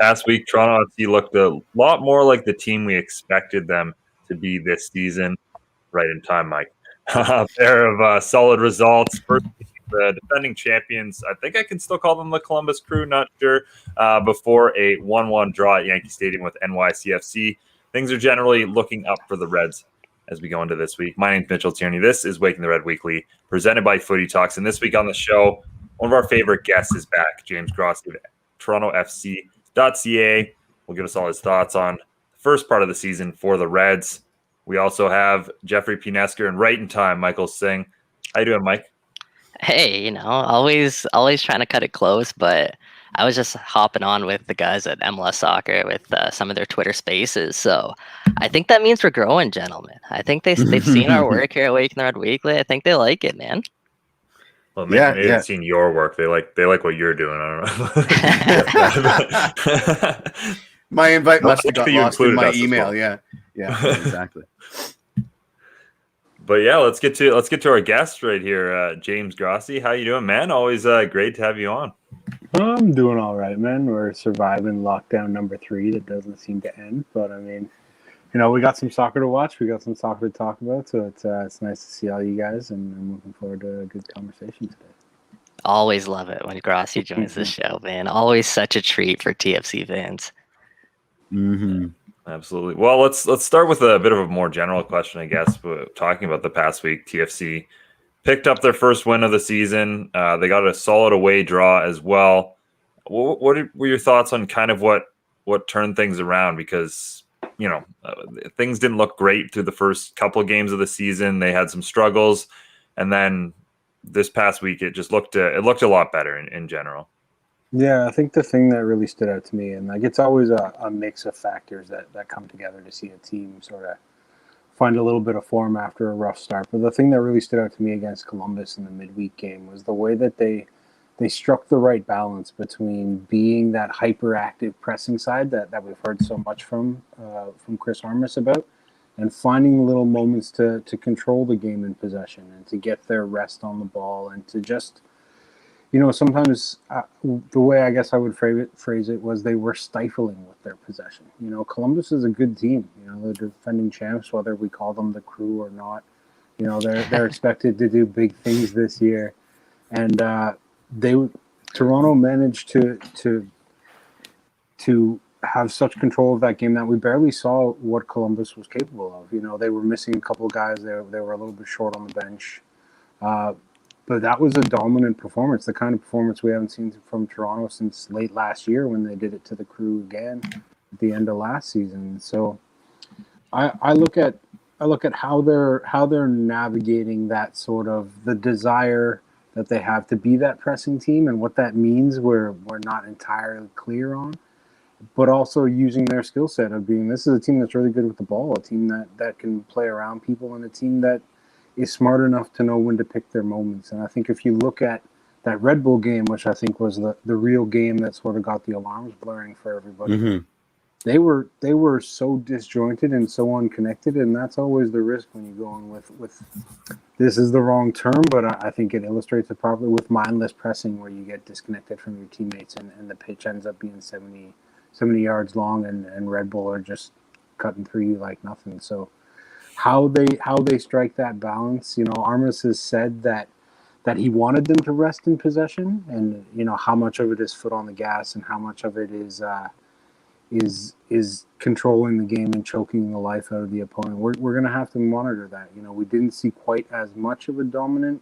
past week, Toronto FC looked a lot more like the team we expected them to be this season. Right in time, Mike. A pair of solid results. First, the defending champions. I think I can still call them the Columbus Crew. Not sure. Before a 1-1 draw at Yankee Stadium with NYCFC, things are generally looking up for the Reds as we go into this week. My name's Mitchell Tierney. This is Waking the Red Weekly, presented by Footy Talks. And this week on the show, one of our favorite guests is back, James Grossi of TorontoFC.ca. Will give us all his thoughts on the first part of the season for the Reds. We also have Jeffrey P. Nesker, and right in time, Michael Singh. How you doing, Mike? Hey, always trying to cut it close, but I was just hopping on with the guys at MLS Soccer with some of their Twitter spaces. So I think that means we're growing, gentlemen. I think they've seen our work here at Waking the Red Weekly. I think they like it, man. Well, maybe they've seen your work. They like what you're doing. I don't know. My invite must have got lost in my email. Well. Yeah, exactly. But yeah, let's get to our guest right here, James Grossi. How you doing, man? Always great to have you on. I'm doing all right, man. We're surviving lockdown number 3 that doesn't seem to end. But I mean, we got some soccer to watch. We got some soccer to talk about. So it's nice to see all you guys, and I'm looking forward to a good conversation today. Always love it when Grossi joins the show, man. Always such a treat for TFC fans. Mm-hmm. Absolutely. Well, let's start with a bit of a more general question, I guess. Talking about the past week, TFC picked up their first win of the season. They got a solid away draw as well. What were your thoughts on kind of what turned things around? Because things didn't look great through the first couple of games of the season. They had some struggles, and then this past week it looked a lot better in general. Yeah, I think the thing that really stood out to me, and it's always a mix of factors that come together to see a team sort of find a little bit of form after a rough start. But the thing that really stood out to me against Columbus in the midweek game was the way that they struck the right balance between being that hyperactive pressing side that we've heard so much from Chris Armas about, and finding little moments to control the game in possession and to get their rest on the ball and to just sometimes the way I guess I would phrase it was they were stifling with their possession. Columbus is a good team. They're defending champs, whether we call them the Crew or not. They're expected to do big things this year, and Toronto managed to have such control of that game that we barely saw what Columbus was capable of. They were missing a couple of guys. They were a little bit short on the bench. But that was a dominant performance, the kind of performance we haven't seen from Toronto since late last year when they did it to the Crew again at the end of last season. So I look at how they're navigating that sort of the desire that they have to be that pressing team, and what that means we're not entirely clear on, but also using their skill set of being, this is a team that's really good with the ball, a team that can play around people, and a team that is smart enough to know when to pick their moments. And I think if you look at that Red Bull game, which I think was the real game that sort of got the alarms blaring for everybody, mm-hmm. they were so disjointed and so unconnected, and that's always the risk when you're going with this is the wrong term, but I think it illustrates it properly, with mindless pressing, where you get disconnected from your teammates and the pitch ends up being 70 yards long, and Red Bull are just cutting through you like nothing. So how they strike that balance, Armas has said that he wanted them to rest in possession, and how much of it is foot on the gas and how much of it is controlling the game and choking the life out of the opponent. We're going to have to monitor that. We didn't see quite as much of a dominant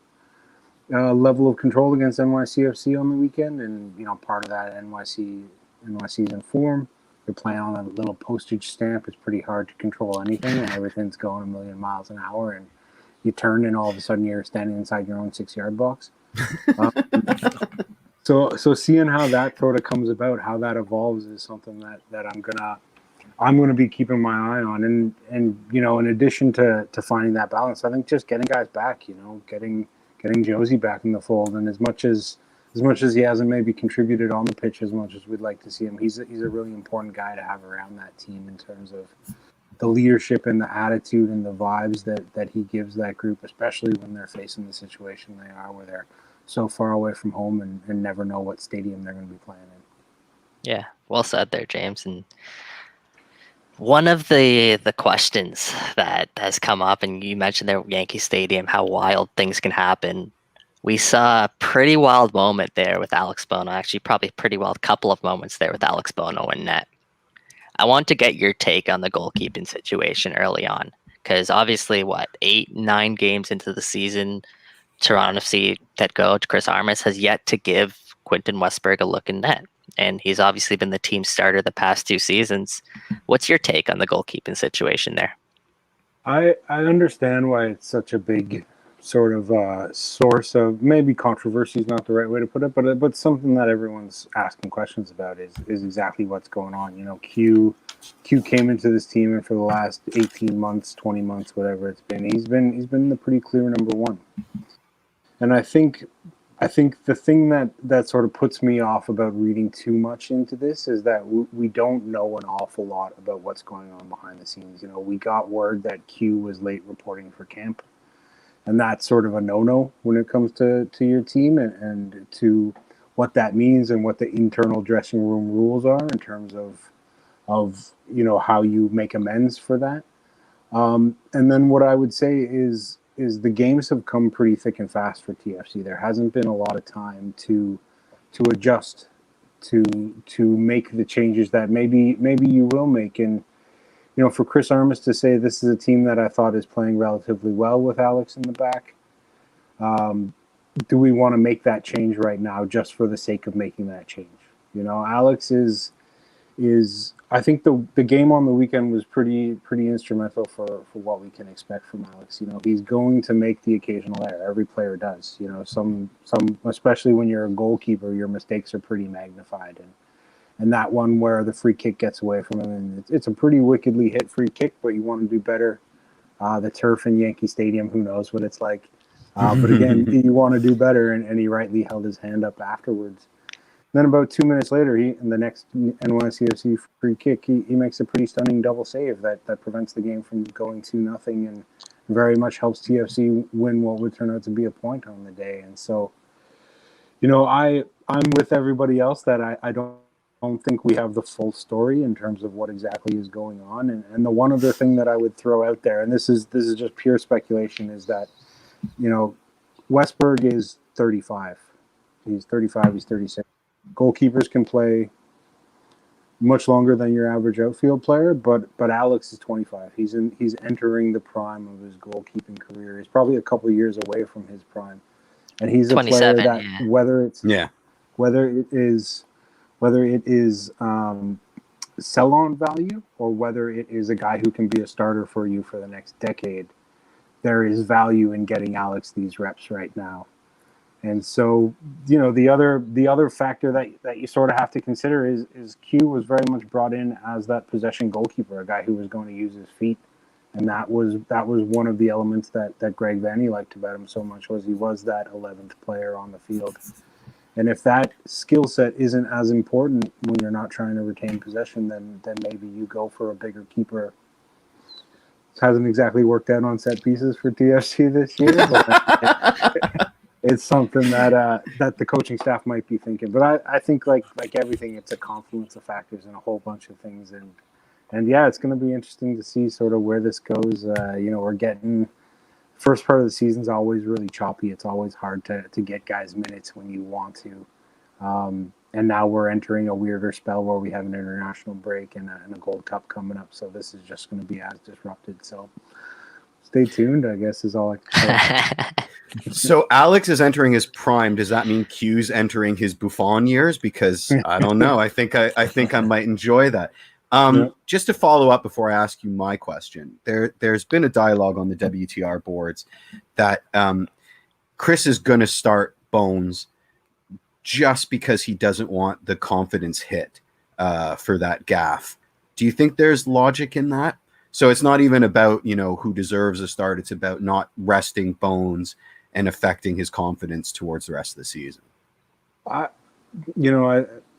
level of control against NYCFC on the weekend, and part of that NYC's in form. You're playing on a little postage stamp. It's pretty hard to control anything, and everything's going a million miles an hour, and you turn and all of a sudden you're standing inside your own 6-yard box. So seeing how that sort of comes about, how that evolves, is something that I'm gonna be keeping my eye on. And in addition to finding that balance, I think just getting guys back, getting Josie back in the fold, and as much as he hasn't maybe contributed on the pitch as much as we'd like to see him, he's a really important guy to have around that team in terms of the leadership and the attitude and the vibes that he gives that group, especially when they're facing the situation they are, where they're so far away from home and never know what stadium they're going to be playing in. Yeah, well said there, James. And one of the questions that has come up, and you mentioned there at Yankee Stadium, how wild things can happen. We saw a pretty wild moment there with Alex Bono. Actually, probably a pretty wild couple of moments there with Alex Bono in net. I want to get your take on the goalkeeping situation early on, because obviously, 8-9 games into the season, Toronto FC head coach Chris Armas has yet to give Quentin Westberg a look in net, and he's obviously been the team starter the past 2 seasons. What's your take on the goalkeeping situation there? I understand why it's such a big sort of source of, maybe controversy is not the right way to put it, but something that everyone's asking questions about is exactly what's going on. You know, Q came into this team, and for the last 18 months, 20 months, whatever it's been, he's been the pretty clear number one. And I think the thing that sort of puts me off about reading too much into this is that we don't know an awful lot about what's going on behind the scenes. You know, we got word that Q was late reporting for camp, and that's sort of a no-no when it comes to your team and to what that means and what the internal dressing room rules are in terms of you know, how you make amends for that. And then what I would say is the games have come pretty thick and fast for TFC. There hasn't been a lot of time to adjust, to make the changes that maybe you will make. And you know, for Chris Armas to say this is a team that I thought is playing relatively well with Alex in the back, do we want to make that change right now just for the sake of making that change? You know, Alex is I think the game on the weekend was pretty instrumental for what we can expect from Alex. You know, he's going to make the occasional error. Every player does. You know, some especially when you're a goalkeeper, your mistakes are pretty magnified. And that one where the free kick gets away from him, and it's a pretty wickedly hit free kick, but you want to do better. The turf in Yankee Stadium, who knows what it's like. But again, you want to do better, and he rightly held his hand up afterwards. Then about 2 minutes later, in the next NYCFC free kick, he makes a pretty stunning double save that prevents the game from going 2-0 and very much helps TFC win what would turn out to be a point on the day. And so, you know, I'm with everybody else that I don't think we have the full story in terms of what exactly is going on. And the one other thing that I would throw out there, and this is just pure speculation, is that, you know, Westberg is 35. He's 35, he's 36. Goalkeepers can play much longer than your average outfield player, but Alex is 25. He's entering the prime of his goalkeeping career. He's probably a couple of years away from his prime, and he's a player that whether it is sell-on value or whether it is a guy who can be a starter for you for the next decade, there is value in getting Alex these reps right now. And so, you know, the other factor that you sort of have to consider is Q was very much brought in as that possession goalkeeper, a guy who was going to use his feet, and that was one of the elements that Greg Vanny liked about him so much, was he was that 11th player on the field. And if that skill set isn't as important when you're not trying to retain possession, then maybe you go for a bigger keeper. It hasn't exactly worked out on set pieces for TFC this year, but it's something that the coaching staff might be thinking. But I think like everything, it's a confluence of factors and a whole bunch of things. And yeah, it's going to be interesting to see sort of where this goes. You know, we're getting first part of the season's always really choppy. It's always hard to get guys minutes when you want to. And now we're entering a weirder spell where we have an international break and a Gold Cup coming up. So this is just going to be as disrupted. So stay tuned, I guess, is all I can say. So Alex is entering his prime. Does that mean Q's entering his Buffon years? Because I don't know. I think I might enjoy that. Just to follow up before I ask you my question, there's been a dialogue on the WTR boards that Chris is going to start Bones just because he doesn't want the confidence hit for that gaff. Do you think there's logic in that? So it's not even about, you know, who deserves a start. It's about not resting Bones and affecting his confidence towards the rest of the season.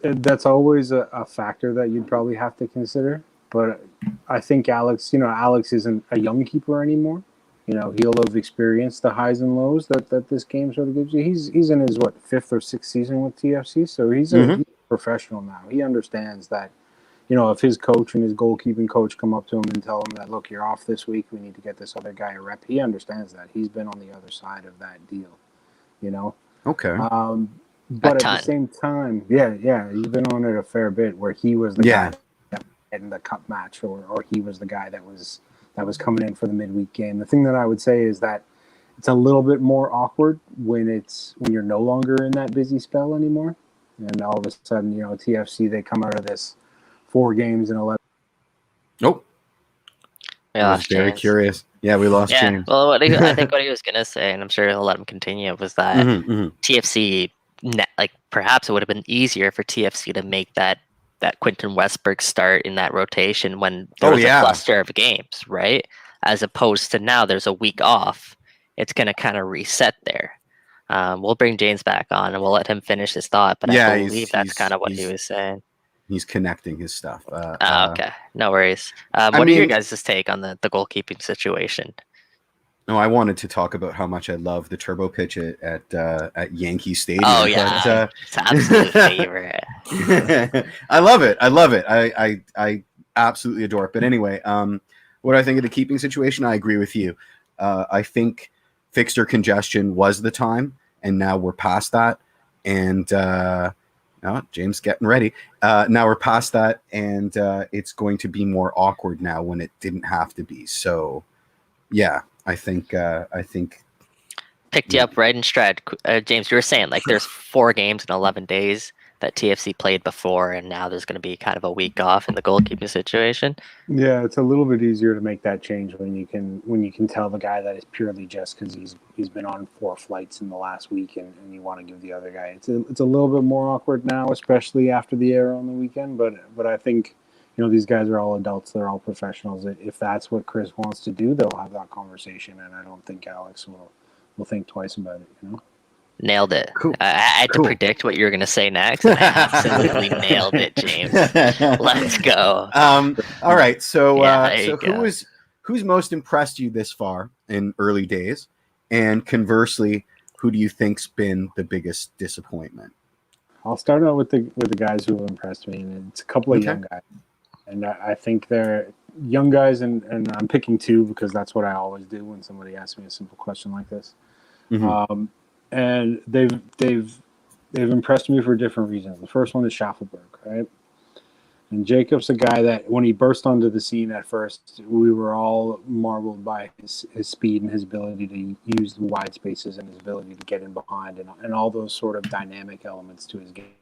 That's always a factor that you'd probably have to consider. But I think Alex isn't a young keeper anymore. You know, he'll have experienced the highs and lows that this game sort of gives you. He's in his fifth or sixth season with TFC, so he's a professional now. He understands that, you know, if his coach and his goalkeeping coach come up to him and tell him that, look, you're off this week, we need to get this other guy a rep, he understands that. He's been on the other side of that deal, you know? Okay. But at the same time, yeah, he's been on it a fair bit where he was the guy in the cup match or he was the guy that was coming in for the midweek game. The thing that I would say is that it's a little bit more awkward when you're no longer in that busy spell anymore. And all of a sudden, you know, TFC, they come out of this 4 games in 11. Nope. I was very curious. Yeah, we lost James. Well, I think what he was going to say, and I'm sure he'll let him continue, was that TFC, like perhaps it would have been easier for TFC to make that Quentin Westberg start in that rotation when there was a cluster of games, right? As opposed to now there's a week off. It's going to kind of reset there. We'll bring James back on and we'll let him finish his thought, but I believe that's kind of what he was saying. He's connecting his stuff. Okay, no worries. What are your guys' take on the goalkeeping situation? No, I wanted to talk about how much I love the turbo pitch at Yankee Stadium. Oh yeah, it's an absolute favorite. I love it. I absolutely adore it. But anyway, what I think of the keeping situation, I agree with you. I think fixture congestion was the time, and now we're past that. And James getting ready. Now we're past that, and it's going to be more awkward now when it didn't have to be. So, yeah. I think picked you up right in stride, James. You were saying like there's 4 games in 11 days that TFC played before, and now there's going to be kind of a week off in the goalkeeping situation. Yeah, it's a little bit easier to make that change when you can tell the guy that it's purely just because he's been on 4 flights in the last week, and you want to give the other guy. It's a little bit more awkward now, especially after the error on the weekend. But I think, you know, these guys are all adults. They're all professionals. If that's what Chris wants to do, they'll have that conversation. And I don't think Alex will think twice about it, you know? Nailed it. Cool. I had to predict what you were going to say next. And I absolutely nailed it, James. Let's go. All right. So, who's most impressed you this far in early days? And conversely, who do you think's been the biggest disappointment? I'll start out with the guys who have impressed me. And it's a couple of young guys. And I think they're young guys, and I'm picking 2 because that's what I always do when somebody asks me a simple question like this. Mm-hmm. And they've impressed me for different reasons. The first one is Schaffelberg, right? And Jacob's a guy that when he burst onto the scene at first, we were all marveled by his speed and his ability to use the wide spaces and his ability to get in behind and all those sort of dynamic elements to his game.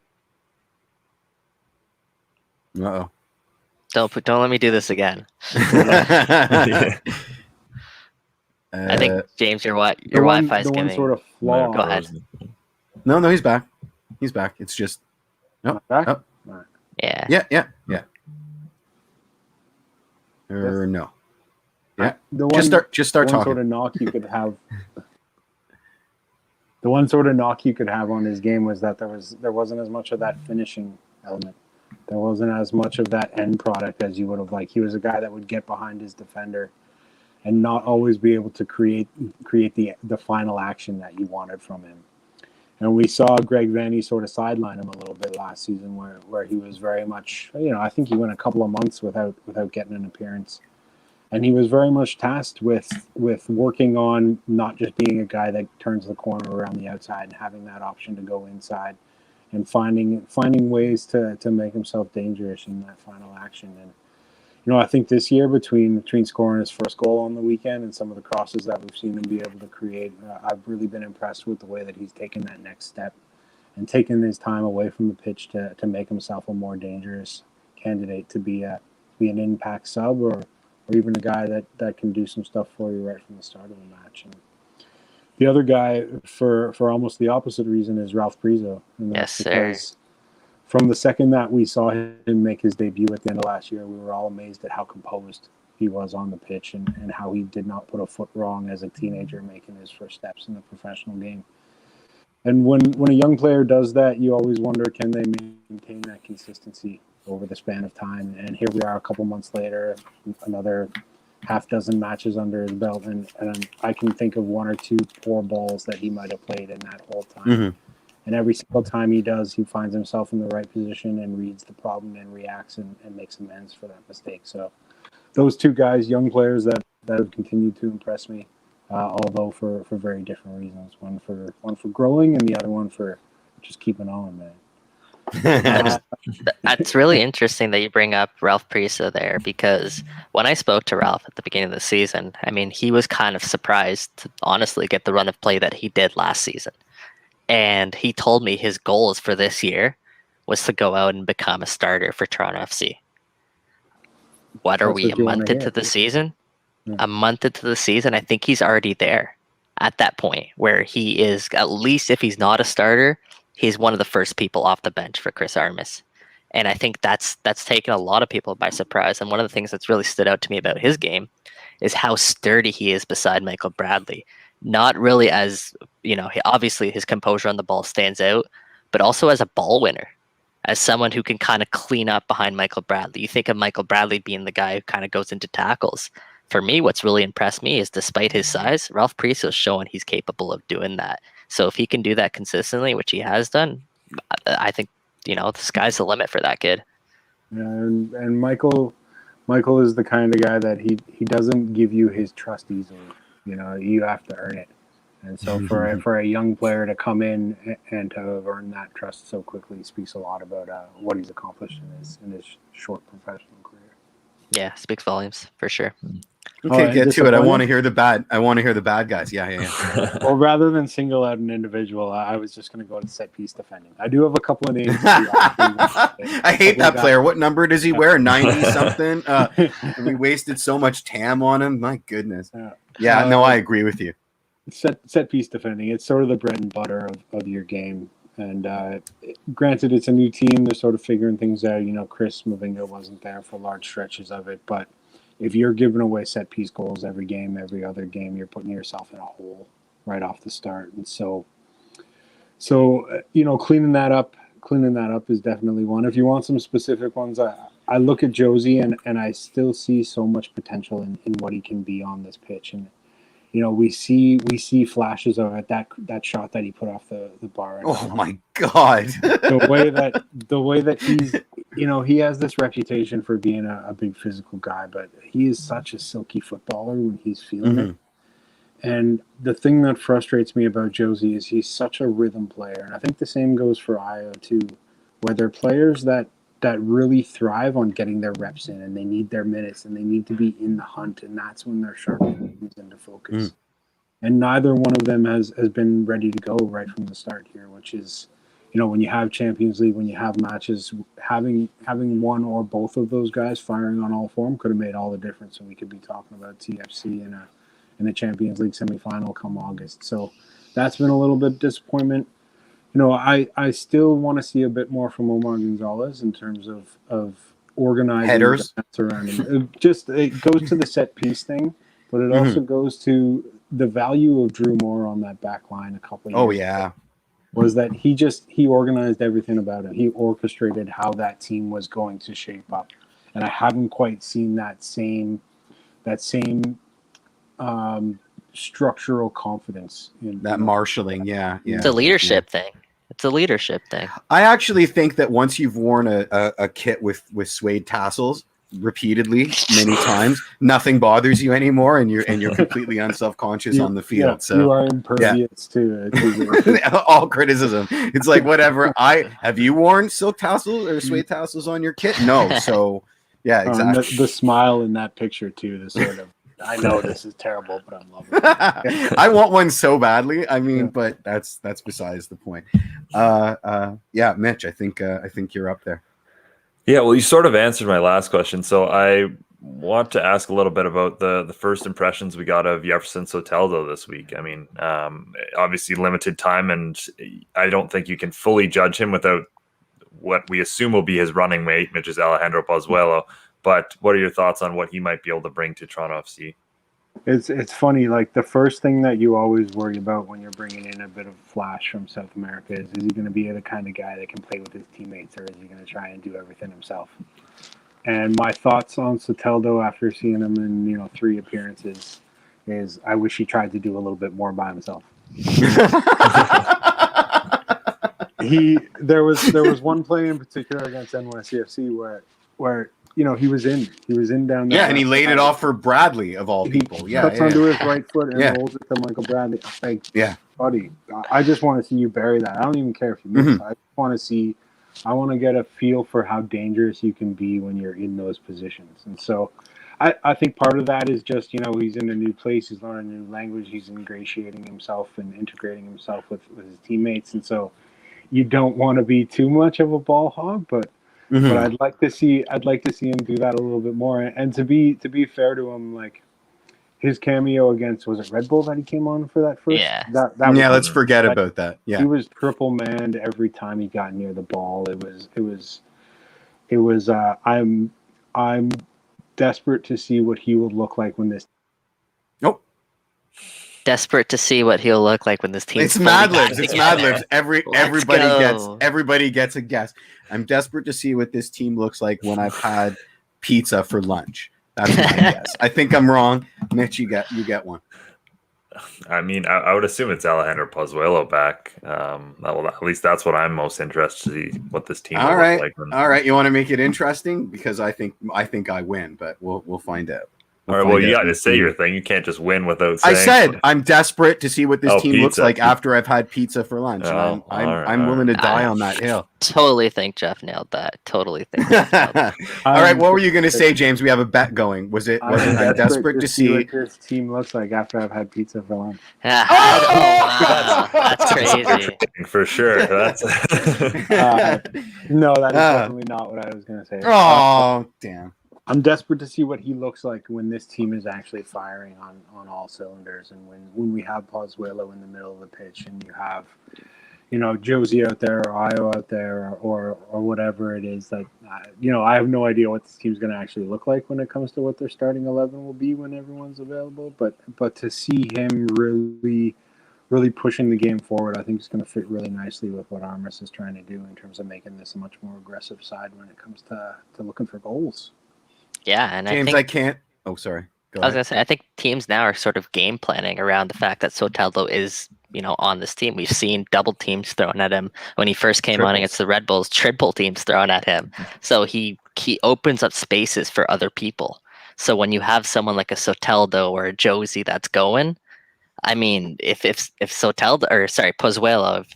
Uh-oh. Don't let me do this again. I think James, your Wi-Fi is giving. Sort of flaw. Go ahead. No, he's back. He's back. It's just back. Oh. Right. Yeah. Or no. Yeah. Just start talking. Sort of knock you could have. The one sort of knock you could have on his game was that there wasn't as much of that finishing element. There wasn't as much of that end product as you would have liked. He was a guy that would get behind his defender and not always be able to create the final action that you wanted from him. And we saw Greg Vanny sort of sideline him a little bit last season where he was very much, you know, I think he went a couple of months without getting an appearance. And he was very much tasked with working on not just being a guy that turns the corner around the outside and having that option to go inside and finding ways to make himself dangerous in that final action. And, you know, I think this year between scoring his first goal on the weekend and some of the crosses that we've seen him be able to create, I've really been impressed with the way that he's taken that next step and taken his time away from the pitch to make himself a more dangerous candidate to be an impact sub or even a guy that can do some stuff for you right from the start of the match. And the other guy, for almost the opposite reason, is Ralph Priso. Yes, sir. From the second that we saw him make his debut at the end of last year, we were all amazed at how composed he was on the pitch and how he did not put a foot wrong as a teenager making his first steps in the professional game. And when a young player does that, you always wonder, can they maintain that consistency over the span of time? And here we are a couple months later, another half dozen matches under his belt, and I can think of 1 or 2 poor balls that he might have played in that whole time. Mm-hmm. And every single time he does, he finds himself in the right position and reads the problem and reacts and makes amends for that mistake. So those two guys, young players that have continued to impress me, although for very different reasons. One for growing and the other one for just keeping on, man. That's really interesting that you bring up Ralph Priesa there, because when I spoke to Ralph at the beginning of the season, I mean, he was kind of surprised to honestly get the run of play that he did last season. And he told me his goals for this year was to go out and become a starter for Toronto FC. What are we, a month into the season? Yeah. A month into the season, I think he's already there at that point where he is, at least if he's not a starter, he's one of the first people off the bench for Chris Armas. And I think that's taken a lot of people by surprise. And one of the things that's really stood out to me about his game is how sturdy he is beside Michael Bradley. Not really as, obviously his composure on the ball stands out, but also as a ball winner, as someone who can kind of clean up behind Michael Bradley. You think of Michael Bradley being the guy who kind of goes into tackles. For me, what's really impressed me is despite his size, Ralph Priesa is showing he's capable of doing that. So if he can do that consistently, which he has done, I think, the sky's the limit for that kid. Yeah, and Michael is the kind of guy that he doesn't give you his trust easily. You have to earn it. And so for a young player to come in and to have earned that trust so quickly speaks a lot about what he's accomplished in his short professional career. Yeah, speaks volumes for sure. Okay, get to it. I want to hear the bad guys. Yeah. Well, rather than single out an individual, I was just going to go to set piece defending. I do have a couple of names. I hate that player. What number does he wear? 90 something. We wasted so much TAM on him. My goodness. Yeah. No, I agree with you. Set piece defending. It's sort of the bread and butter of your game. And granted, it's a new team. They're sort of figuring things out. Chris Mavinga wasn't there for large stretches of it, but if you're giving away set piece goals every game, every other game, you're putting yourself in a hole right off the start. And so cleaning that up is definitely one. If you want some specific ones, I look at Josie and I still see so much potential in what he can be on this pitch. And we see flashes of it. That shot that he put off the bar. Oh my God! the way that he's, he has this reputation for being a big physical guy, but he is such a silky footballer when he's feeling it. And the thing that frustrates me about Josie is he's such a rhythm player, and I think the same goes for Io too, where they're players that really thrive on getting their reps in, and they need their minutes, and they need to be in the hunt, and that's when their sharpness comes into focus. And neither one of them has been ready to go right from the start here, which is, when you have Champions League, when you have matches, having one or both of those guys firing on all form could have made all the difference, and we could be talking about TFC in a Champions League semifinal come August. So that's been a little bit of disappointment. I still want to see a bit more from Omar Gonzalez in terms of organizing headers around him. It goes to the set piece thing, but it also goes to the value of Drew Moore on that back line a couple of years ago, was that he organized everything about it. He orchestrated how that team was going to shape up. And I haven't quite seen that same structural confidence in that marshalling. Yeah. It's a leadership thing. It's a leadership thing. I actually think that once you've worn a kit with suede tassels repeatedly many times, nothing bothers you anymore, and you're completely unself-conscious on the field. So you are impervious to all criticism. It's like, whatever. Have you worn silk tassels or suede tassels on your kit? No. So yeah, exactly. The smile in that picture too, the sort of, I know this is terrible, but I'm loving it. I want one so badly. I mean, but that's besides the point. Yeah, Mitch, I think you're up there. Yeah, well, you sort of answered my last question. So I want to ask a little bit about the first impressions we got of Jefferson Soteldo this week. I mean, obviously limited time, and I don't think you can fully judge him without what we assume will be his running mate, which is Alejandro Pozuelo. But what are your thoughts on what he might be able to bring to Toronto FC? It's funny, like the first thing that you always worry about when you're bringing in a bit of flash from South America is he going to be the kind of guy that can play with his teammates, or is he going to try and do everything himself? And my thoughts on Soteldo after seeing him in 3 appearances is I wish he tried to do a little bit more by himself. there was one play in particular against NYCFC where he was in down there. Yeah, and he laid it off for Bradley of all people. He cuts onto his right foot and Yeah. rolls it to Michael Bradley. Like, Yeah. buddy, I just want to see you bury that. I don't even care if you miss. I want to get a feel for how dangerous you can be when you're in those positions. And so I think part of that is just, he's in a new place, he's learning a new language, he's ingratiating himself and integrating himself with his teammates. And so you don't want to be too much of a ball hog, but I'd like to see him do that a little bit more. And to be fair to him, like his cameo against, was it Red Bull that he came on for that first? Yeah. That Let's forget about that. Yeah. He was triple manned every time he got near the ball. It was I'm desperate to see what he will look like when this. Nope. Desperate to see what he'll look like when this team. It's Mad Libs. It's Mad Libs. Everybody gets a guess. I'm desperate to see what this team looks like when I've had pizza for lunch. That's my guess. I think I'm wrong. Mitch, you get one. I mean, I would assume it's Alejandro Pozuelo back. Well, at least that's what I'm most interested to see what this team will look like. All right. You want to make it interesting? Because I think I win, but we'll find out. All right, well, you got to say your thing. You can't just win without saying. I said I'm desperate to see what this team looks like after I've had pizza for lunch. I'm willing to die on that hill. Totally think Jeff nailed that. Totally think. All right, what were you going to say, James? We have a bet going. Was it I'm desperate to see what this team looks like after I've had pizza for lunch? Wow, that's crazy. For sure. That's no, that is definitely not what I was going to say. Oh, damn. I'm desperate to see what he looks like when this team is actually firing on all cylinders, and when we have Pozuelo in the middle of the pitch, and you have, Josie out there or Io out there or whatever it is. That I have no idea what this team's going to actually look like when it comes to what their starting 11 will be when everyone's available. But to see him really pushing the game forward, I think it's going to fit really nicely with what Armas is trying to do in terms of making this a much more aggressive side when it comes to looking for goals. Yeah, and James, I think. Oh, sorry. I was gonna say, I think teams now are sort of game planning around the fact that Soteldo is, on this team. We've seen double teams thrown at him when he first came on against the Red Bulls. Triple teams thrown at him. So he opens up spaces for other people. So when you have someone like a Soteldo or a Josie that's going, I mean, if Pozuelo,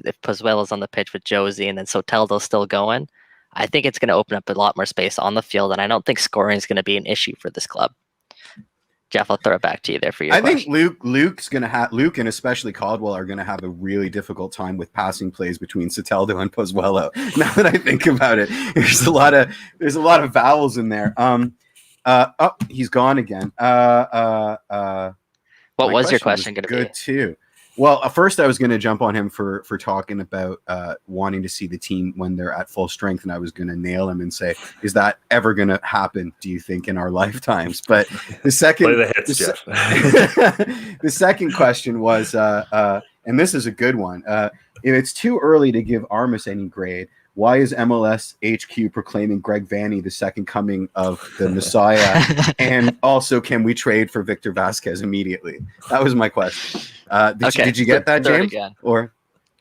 if Pozuelo's on the pitch with Josie and then Soteldo's still going, I think it's going to open up a lot more space on the field, and I don't think scoring is going to be an issue for this club. Jeff, I'll throw it back to you there for your question. I think Luke and especially Caldwell are going to have a really difficult time with passing plays between Soteldo and Pozuelo. Now that I think about it, there's a lot of vowels in there. He's gone again. What was your question going to be? Good too. Well, first I was going to jump on him for talking about wanting to see the team when they're at full strength, and I was going to nail him and say, "Is that ever going to happen? Do you think in our lifetimes?" But the second, play the hits, Jeff. The second question was, and this is a good one. If it's too early to give Armas any grade, why is MLS HQ proclaiming Greg Vanney the second coming of the Messiah? And also, can we trade for Victor Vasquez immediately? That was my question. Did you get that, James? Or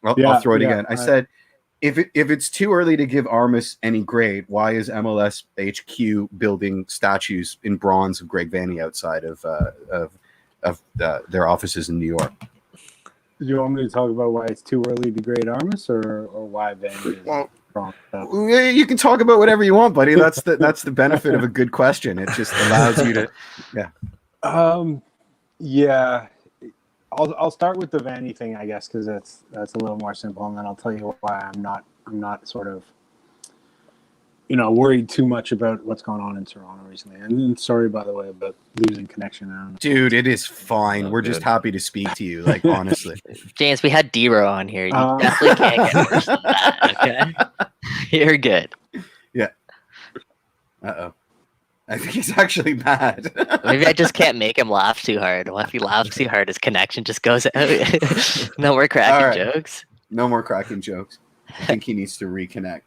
I'll throw it again. I said, if it's too early to give Armas any grade, why is MLS HQ building statues in bronze of Greg Vanney outside of their offices in New York? Do you want me to talk about why it's too early to grade Armas, or why Vanney is wrong? You can talk about whatever you want, buddy. That's the benefit of a good question. It just allows you to, yeah. I'll start with the Vanney thing, I guess, because that's a little more simple, and then I'll tell you why I'm not sort of worried too much about what's going on in Toronto recently. And sorry, by the way, about losing connection. Dude, it is fine. We're just happy to speak to you. Like, honestly, James, we had D-Row on here. You definitely can't get worse than that. Okay, you're good. Yeah. Uh-oh. I think he's actually bad. Maybe I just can't make him laugh too hard. Well, if he laughs too hard, his connection just goes out. No more cracking jokes. No more cracking jokes. I think he needs to reconnect.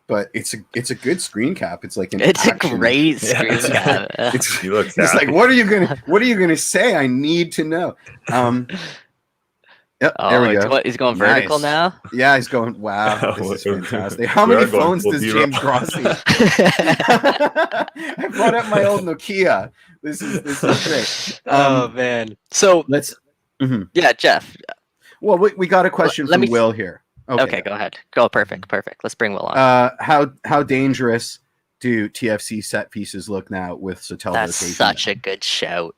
But it's a good screen cap. It's like a great screen cap. He looks it's like, what are you gonna say? I need to know. Yep, Oh, there we go. he's going vertical Nice. now. Yeah, he's going. Wow, this is fantastic. How We many are going phones full does zero. James Grossi? I brought up my old Nokia. This is great. Oh man. So Let's. Mhm. yeah, Jeff. Well, we got a question Let from me- Will here. Okay, go ahead. Go perfect. Let's bring Will on. How dangerous do TFC set pieces look now with Soteldo That's taking such it? a good shout.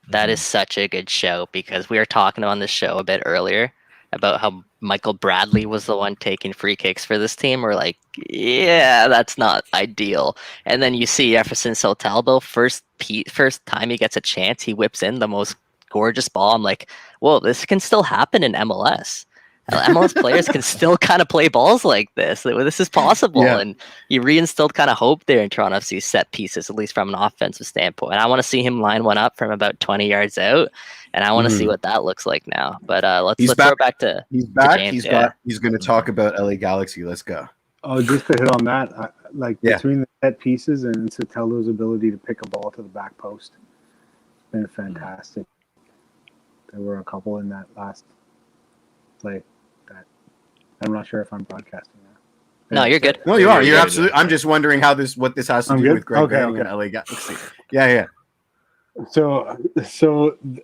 That is such a good show because we were talking on the show a bit earlier about how Michael Bradley was the one taking free kicks for this team. We're like, yeah, that's not ideal. And then you see Jefferson Soteldo, first time he gets a chance, he whips in the most gorgeous ball. I'm like, whoa, this can still happen in MLS. MLS players can still kind of play balls like this. This is possible. Yeah. And he reinstilled kind of hope there in Toronto FC's set pieces, at least from an offensive standpoint. I want to see him line one up from about 20 yards out, and I want to see what that looks like now. But let's throw it back to He's back. James, He's going to talk about LA Galaxy. Let's go. Oh, just to hit on that, between the set pieces and Soteldo's ability to pick a ball to the back post, it's been fantastic. There were a couple in that last play that I'm not sure if I'm broadcasting now. No, you're good. No, you are. Yeah, You're yeah, absolutely. I'm just wondering what this has to I'm do good? with Greg Okay, Vanney okay. and LA Galaxy. Yeah. So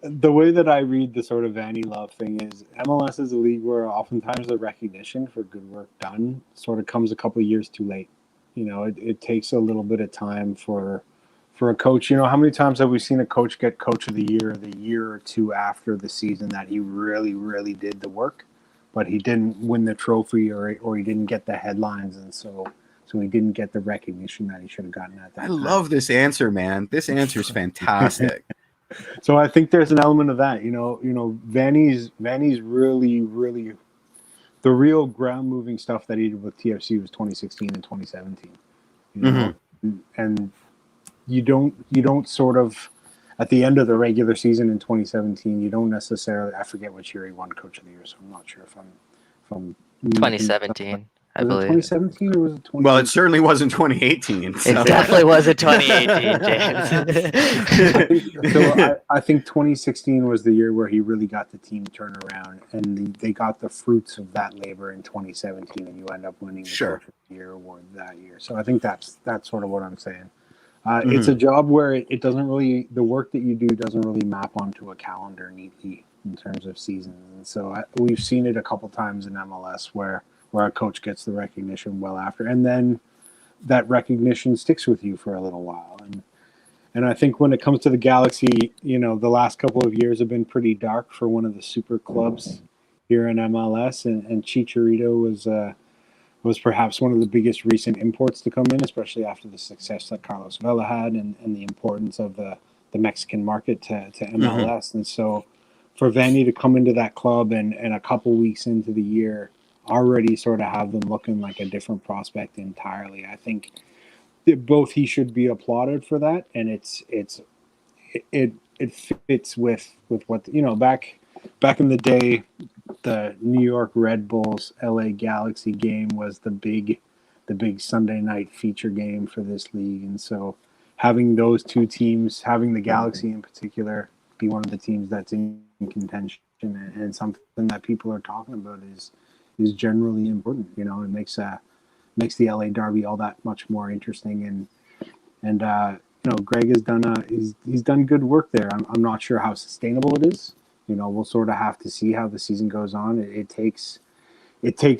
the way that I read the sort of Vanny love thing is MLS is a league where oftentimes the recognition for good work done sort of comes a couple of years too late. You know, it takes a little bit of time for a coach. You know, how many times have we seen a coach get coach of the year or two after the season that he really, really did the work, but he didn't win the trophy or he didn't get the headlines, and so he didn't get the recognition that he should have gotten at that I time. love this answer, man. This answer is fantastic. So I think there's an element of that. You know, Vanny's really, really the real ground moving stuff that he did with TFC was 2016 and 2017. You know, and you don't sort of at the end of the regular season in 2017, you don't necessarily. I forget which year he won Coach of the Year, so I'm not sure if I'm 2017. I Was it believe. 2017 or was it 20? Well, it certainly wasn't 2018. It So. definitely wasn't 2018, James. So I think 2016 was the year where he really got the team turned around, and they got the fruits of that labor in 2017, and you end up winning the Coach of the Year award that year. So I think that's sort of what I'm saying. It's a job where it doesn't really, the work that you do doesn't really map onto a calendar neatly in terms of seasons. And so we've seen it a couple times in MLS where a coach gets the recognition well after, and then that recognition sticks with you for a little while. And I think when it comes to the Galaxy, you know, the last couple of years have been pretty dark for one of the super clubs here in MLS, and Chicharito was perhaps one of the biggest recent imports to come in, especially after the success that Carlos Vela had and the importance of the Mexican market to MLS. And so for Vanny to come into that club and a couple weeks into the year already sort of have them looking like a different prospect entirely, I think both he should be applauded for that, and it fits with what, you know, back in the day, the New York Red Bulls LA Galaxy game was the big Sunday night feature game for this league. And so having those two teams, having the Galaxy in particular be one of the teams that's in contention and something that people are talking about is generally important. You know, it makes the LA Derby all that much more interesting. And you know, Greg has done he's done good work there. I'm not sure how sustainable it is. You know, we'll sort of have to see how the season goes on. It takes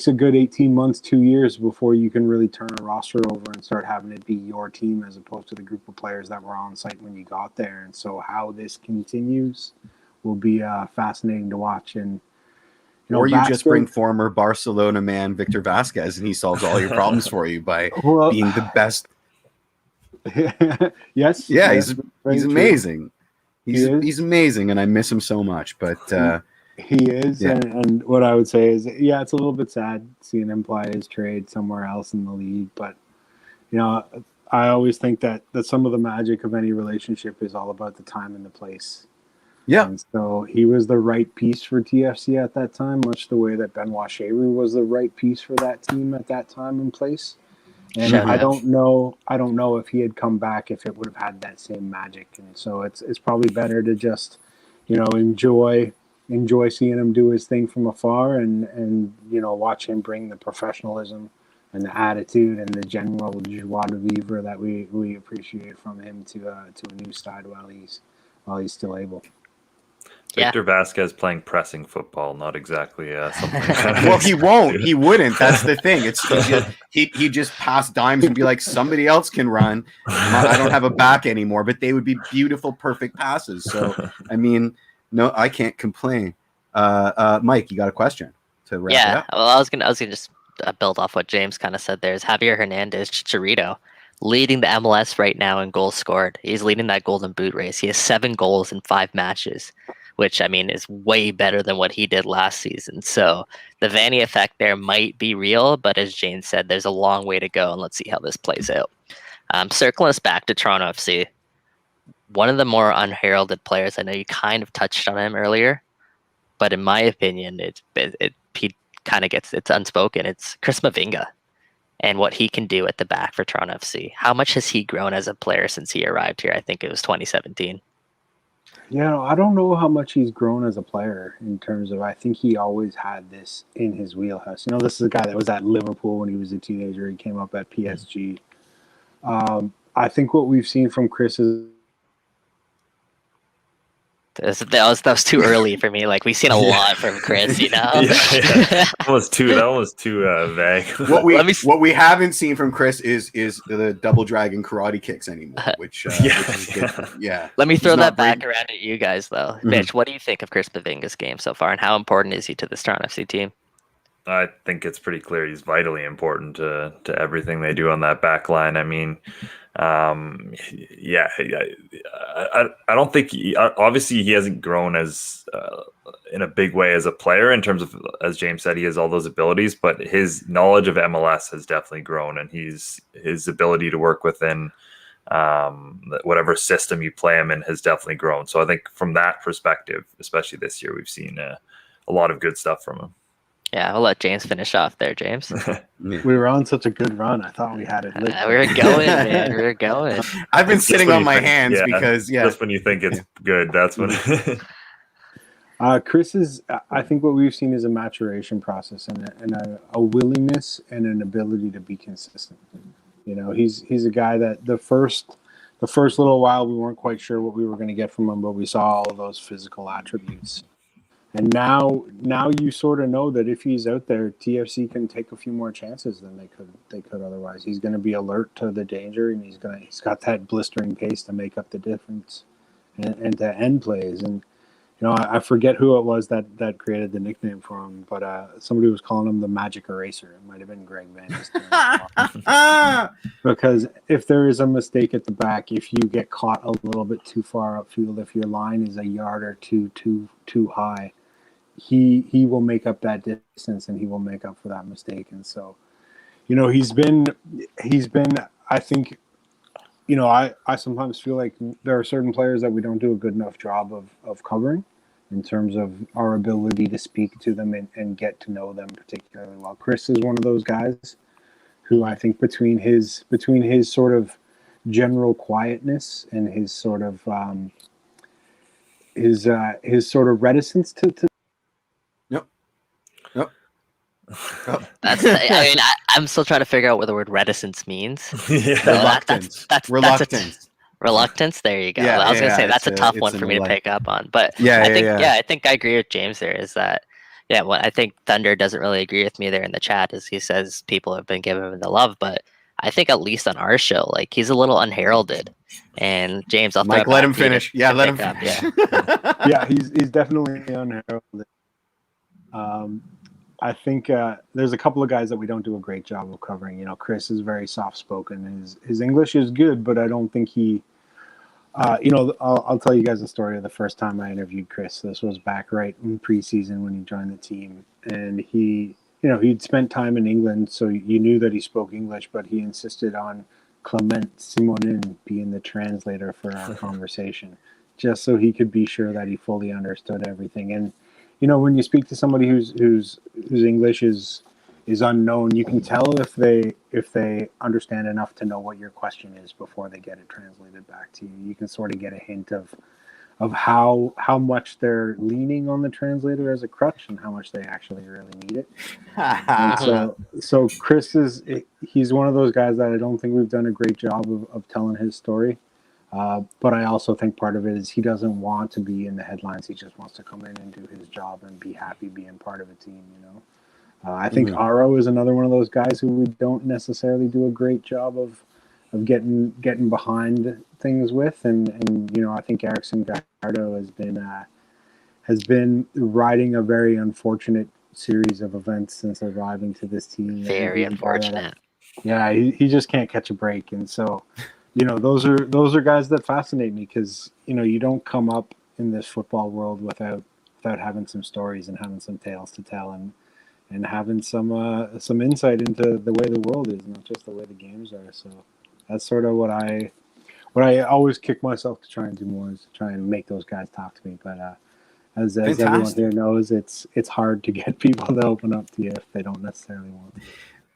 a good 18 months, 2 years before you can really turn a roster over and start having it be your team as opposed to the group of players that were on site when you got there. And so how this continues will be fascinating to watch. And or you just bring former Barcelona man Victor Vasquez and he solves all your problems for you by being the best. Yes. Yeah, yes, he's amazing. He's amazing, and I miss him so much. But he is, yeah. And what I would say is, yeah, it's a little bit sad seeing him play his trade somewhere else in the league. But you know, I always think that some of the magic of any relationship is all about the time and the place. Yeah. And so he was the right piece for TFC at that time, much the way that Benoit Cheru was the right piece for that team at that time and place. And I don't know if he had come back if it would have had that same magic. And so it's probably better to just, you know, enjoy enjoy seeing him do his thing from afar, and watch him bring the professionalism and the attitude and the general joie de vivre that we appreciate from him to a new side while he's still able. Victor Vasquez playing pressing football, not exactly something. Well, he won't. He wouldn't. That's the thing. He just pass dimes and be like, somebody else can run. I don't have a back anymore, but they would be beautiful, perfect passes. So, I mean, no, I can't complain. Mike, you got a question to wrap it up? Well, I was gonna just build off what James kind of said. There's Javier Hernandez Chicharito leading the MLS right now in goals scored. He's leading that Golden Boot race. He has 7 goals in 5 matches, which, I mean, is way better than what he did last season. So the Vanny effect there might be real, but as James said, there's a long way to go, and let's see how this plays out. Circling us back to Toronto FC, one of the more unheralded players, I know you kind of touched on him earlier, but in my opinion, he kind of gets, it's unspoken. It's Chris Mavinga and what he can do at the back for Toronto FC. How much has he grown as a player since he arrived here? I think it was 2017. Yeah, I don't know how much he's grown as a player in terms of, I think he always had this in his wheelhouse. This is a guy that was at Liverpool when he was a teenager. He came up at PSG. I think what we've seen from Chris is that was too early for me. Like, we've seen a lot from Chris, That was too vague. What we haven't seen from Chris is the double dragon karate kicks anymore, which is good. Yeah. Let me throw that back around at you guys, though. Mm-hmm. Mitch, what do you think of Chris Mavinga's game so far, and how important is he to this Toronto FC team? I think it's pretty clear he's vitally important to everything they do on that back line. I mean, I don't think obviously he hasn't grown as in a big way as a player in terms of, as James said, he has all those abilities, but his knowledge of MLS has definitely grown, and his ability to work within whatever system you play him in has definitely grown. So I think from that perspective, especially this year, we've seen a lot of good stuff from him. Yeah, I'll let James finish off there, James. We were on such a good run. I thought we had it lit. We were going, man. We were going. I've been sitting on my hands because, just when you think it's good, that's when. Chris is, I think what we've seen is a maturation process and a willingness and an ability to be consistent. He's a guy that the first little while we weren't quite sure what we were going to get from him, but we saw all of those physical attributes. And now you sort of know that if he's out there, TFC can take a few more chances than they could otherwise. He's going to be alert to the danger, and he's got that blistering pace to make up the difference and to end plays. And I forget who it was that created the nickname for him, but somebody was calling him the Magic Eraser. It might have been Greg Van Nistelrooy. Because if there is a mistake at the back, if you get caught a little bit too far upfield, if your line is a yard or two too high, he will make up that distance, and he will make up for that mistake. And so, he's been. I think, I sometimes feel like there are certain players that we don't do a good enough job of covering in terms of our ability to speak to them and get to know them particularly well. Chris is one of those guys who I think between his sort of general quietness and his sort of his sort of reticence to I'm still trying to figure out what the word reticence means. Reluctance. Reluctance. There you go. I was gonna say that's a tough one for me to pick up on, but I think I agree with James there. Is that what I think Thunder doesn't really agree with me there in the chat is he says people have been giving him the love, but I think at least on our show, like, he's a little unheralded. And James, Mike, let him finish. Let him finish. He's definitely unheralded. I think there's a couple of guys that we don't do a great job of covering. Chris is very soft-spoken. His English is good, but I don't think he I'll tell you guys a story of the first time I interviewed Chris. This was back right in preseason when he joined the team. And he'd spent time in England, so you knew that he spoke English, but he insisted on Clement Simonin being the translator for our conversation, just so he could be sure that he fully understood everything. And when you speak to somebody whose English is unknown, you can tell if they understand enough to know what your question is before they get it translated back to you. You can sort of get a hint of how much they're leaning on the translator as a crutch and how much they actually really need it. And so Chris he's one of those guys that I don't think we've done a great job of telling his story. But I also think part of it is he doesn't want to be in the headlines. He just wants to come in and do his job and be happy being part of a team, you know. I think Aro is another one of those guys who we don't necessarily do a great job of getting behind things with, and you know, I think Erickson Gallardo has been riding a very unfortunate series of events since arriving to this team. Very unfortunate. Yeah, he just can't catch a break, and so, you know, those are guys that fascinate me because, you know, you don't come up in this football world without having some stories and having some tales to tell and having some insight into the way the world is, not just the way the games are. So that's sort of what I always kick myself to try and do more, is to try and make those guys talk to me. But as everyone here knows, it's hard to get people to open up to you if they don't necessarily want to.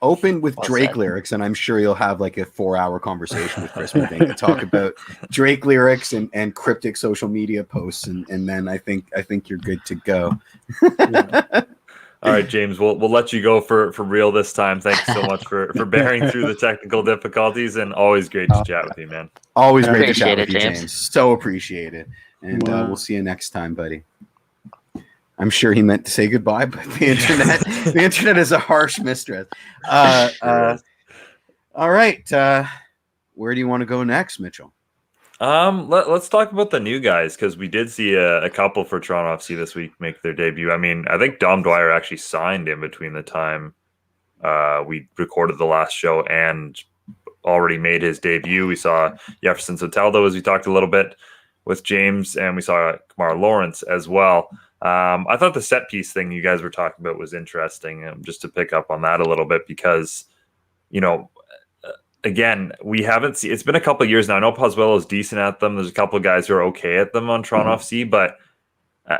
Open with Drake lyrics, and I'm sure you'll have like a 4-hour conversation with Chris Mavinga to talk about Drake lyrics and cryptic social media posts, and then I think you're good to go. Yeah. All right, James, we'll let you go for real this time. Thanks so much for bearing through the technical difficulties, and always great to chat with you, man. Always great to chat with you, James. James. So appreciate it. And we'll see you next time, buddy. I'm sure he meant to say goodbye, but the internet is a harsh mistress. All right. Where do you want to go next, Mitchell? Let's talk about the new guys, because we did see a couple for Toronto FC this week make their debut. I mean, I think Dom Dwyer actually signed in between the time we recorded the last show and already made his debut. We saw Jefferson Soteldo, as we talked a little bit with James, and we saw Kamar Lawrence as well. I thought the set piece thing you guys were talking about was interesting, just to pick up on that a little bit, because, you know, again, we haven't seen, it's been a couple of years now. I know Pozuelo is decent at them. There's a couple of guys who are okay at them on Toronto FC, but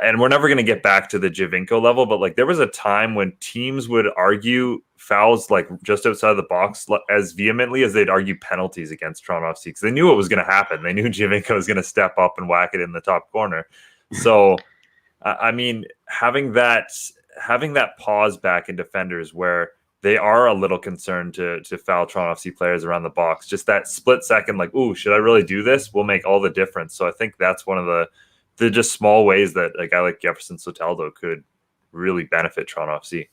and we're never going to get back to the Javinko level, but like there was a time when teams would argue fouls like just outside the box as vehemently as they'd argue penalties against Toronto FC, because they knew what was going to happen. They knew Javinko was going to step up and whack it in the top corner. So, I mean, having that pause back in defenders where they are a little concerned to foul Toronto FC players around the box, just that split second, like, ooh, should I really do this, will make all the difference. So I think that's one of the just small ways that a guy like Jefferson Soteldo could really benefit Toronto FC.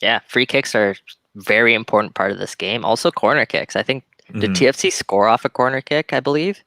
Yeah, free kicks are a very important part of this game. Also corner kicks. I think, did TFC score off a corner kick, I believe?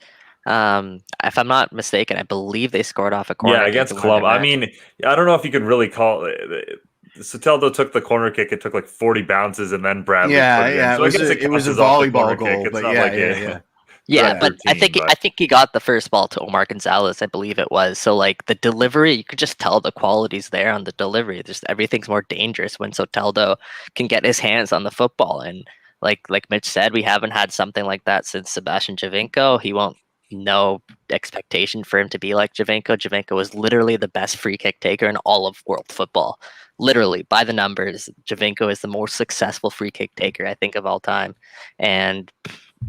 If I'm not mistaken, I believe they scored off a corner kick. Yeah, against Columbus. I mean, I don't know if you could really call it. Soteldo took the corner kick. It took like 40 bounces, and then Bradley put it in. So it was a volleyball goal, but yeah, but I think he got the first ball to Omar Gonzalez, I believe it was. So like the delivery, you could just tell the quality's there on the delivery. Just everything's more dangerous when Soteldo can get his hands on the football. And like Mitch said, we haven't had something like that since Sebastian Javinko. He won't. No expectation for him to be like Javinko. Javinko was literally the best free kick taker in all of world football. Literally, by the numbers, Javinko is the most successful free kick taker, I think, of all time. And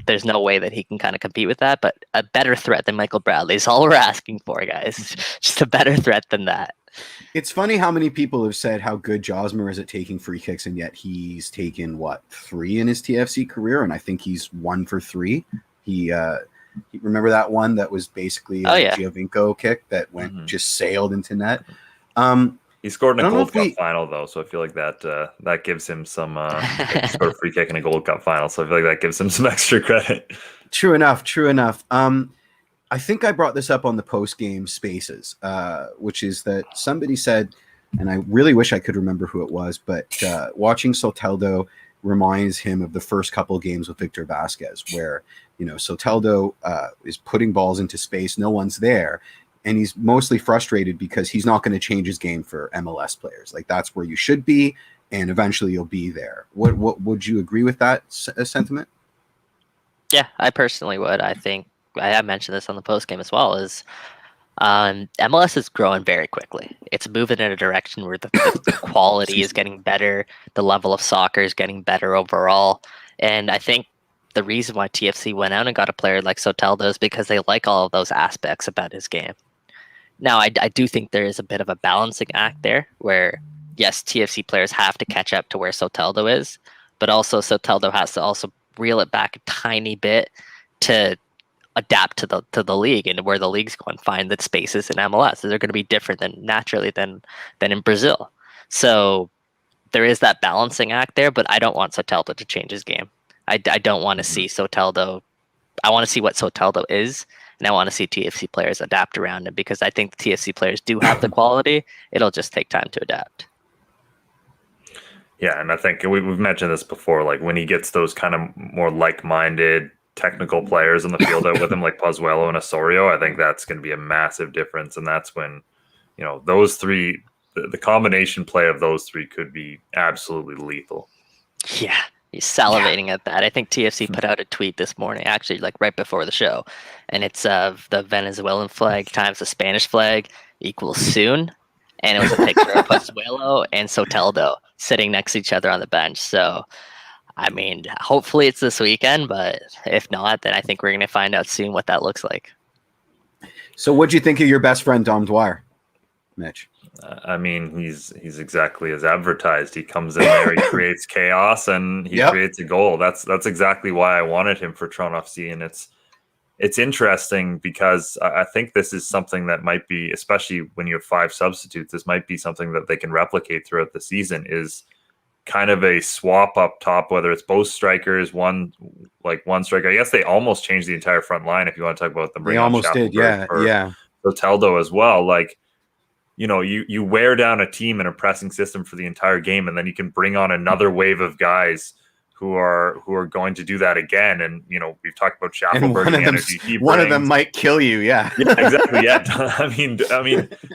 there's no way that he can kind of compete with that. But a better threat than Michael Bradley is all we're asking for, guys. Just a better threat than that. It's funny how many people have said how good Josmer is at taking free kicks, and yet he's taken, 3 in his TFC career? And I think he's 1 for 3. You remember that one that was basically a Giovinco kick that went just sailed into net? He scored in a Gold Cup final, though, so I feel like that gives him some scored a free kick in a Gold Cup final, so I feel like that gives him some extra credit. True enough. I think I brought this up on the post-game spaces, which is that somebody said, and I really wish I could remember who it was, but watching Soteldo reminds him of the first couple of games with Victor Vasquez, where, you know, Soteldo is putting balls into space, no one's there, and he's mostly frustrated because he's not going to change his game for MLS players. Like, that's where you should be, and eventually you'll be there. What would you agree with that sentiment? Yeah, I personally would. I think I mentioned this on the post game as well. Is MLS is growing very quickly. It's moving in a direction where the quality is getting better. The level of soccer is getting better overall. And I think the reason why TFC went out and got a player like Soteldo is because they like all of those aspects about his game. Now, I do think there is a bit of a balancing act there where, yes, TFC players have to catch up to where Soteldo is, but also Soteldo has to also reel it back a tiny bit to adapt to the league and where the league's going, find the spaces in MLS. They're going to be different than in Brazil. So there is that balancing act there, but I don't want Soteldo to change his game. I don't want to see Soteldo. I want to see what Soteldo is, and I want to see TFC players adapt around him because I think the TFC players do have the quality. It'll just take time to adapt. Yeah, and I think we've mentioned this before. Like when he gets those kind of more like-minded technical players in the field out with him, like Pozuelo and Osorio, I think that's going to be a massive difference. And that's when, those three, the combination play of those three could be absolutely lethal. Yeah, he's salivating at that. I think TFC put out a tweet this morning, actually, like right before the show, and it's the Venezuelan flag times the Spanish flag equals soon. And it was a picture of Pozuelo and Soteldo sitting next to each other on the bench. So, I mean, hopefully it's this weekend, but if not, then I think we're going to find out soon what that looks like. So what'd you think of your best friend, Dom Dwyer, Mitch? I mean, he's exactly as advertised. He comes in there, he creates chaos, and he creates a goal. That's exactly why I wanted him for Toronto FC, and it's interesting because I think this is something that might be, especially when you have 5 substitutes, this might be something that they can replicate throughout the season, is kind of a swap up top, whether it's both strikers, one striker. I guess they almost changed the entire front line if you want to talk about them. They almost did, yeah. Soteldo as well. Like, you wear down a team in a pressing system for the entire game, and then you can bring on another wave of guys who are going to do that again. And we've talked about Schaffelberg and the energy one of them might kill you. Yeah, exactly. Yeah, I mean,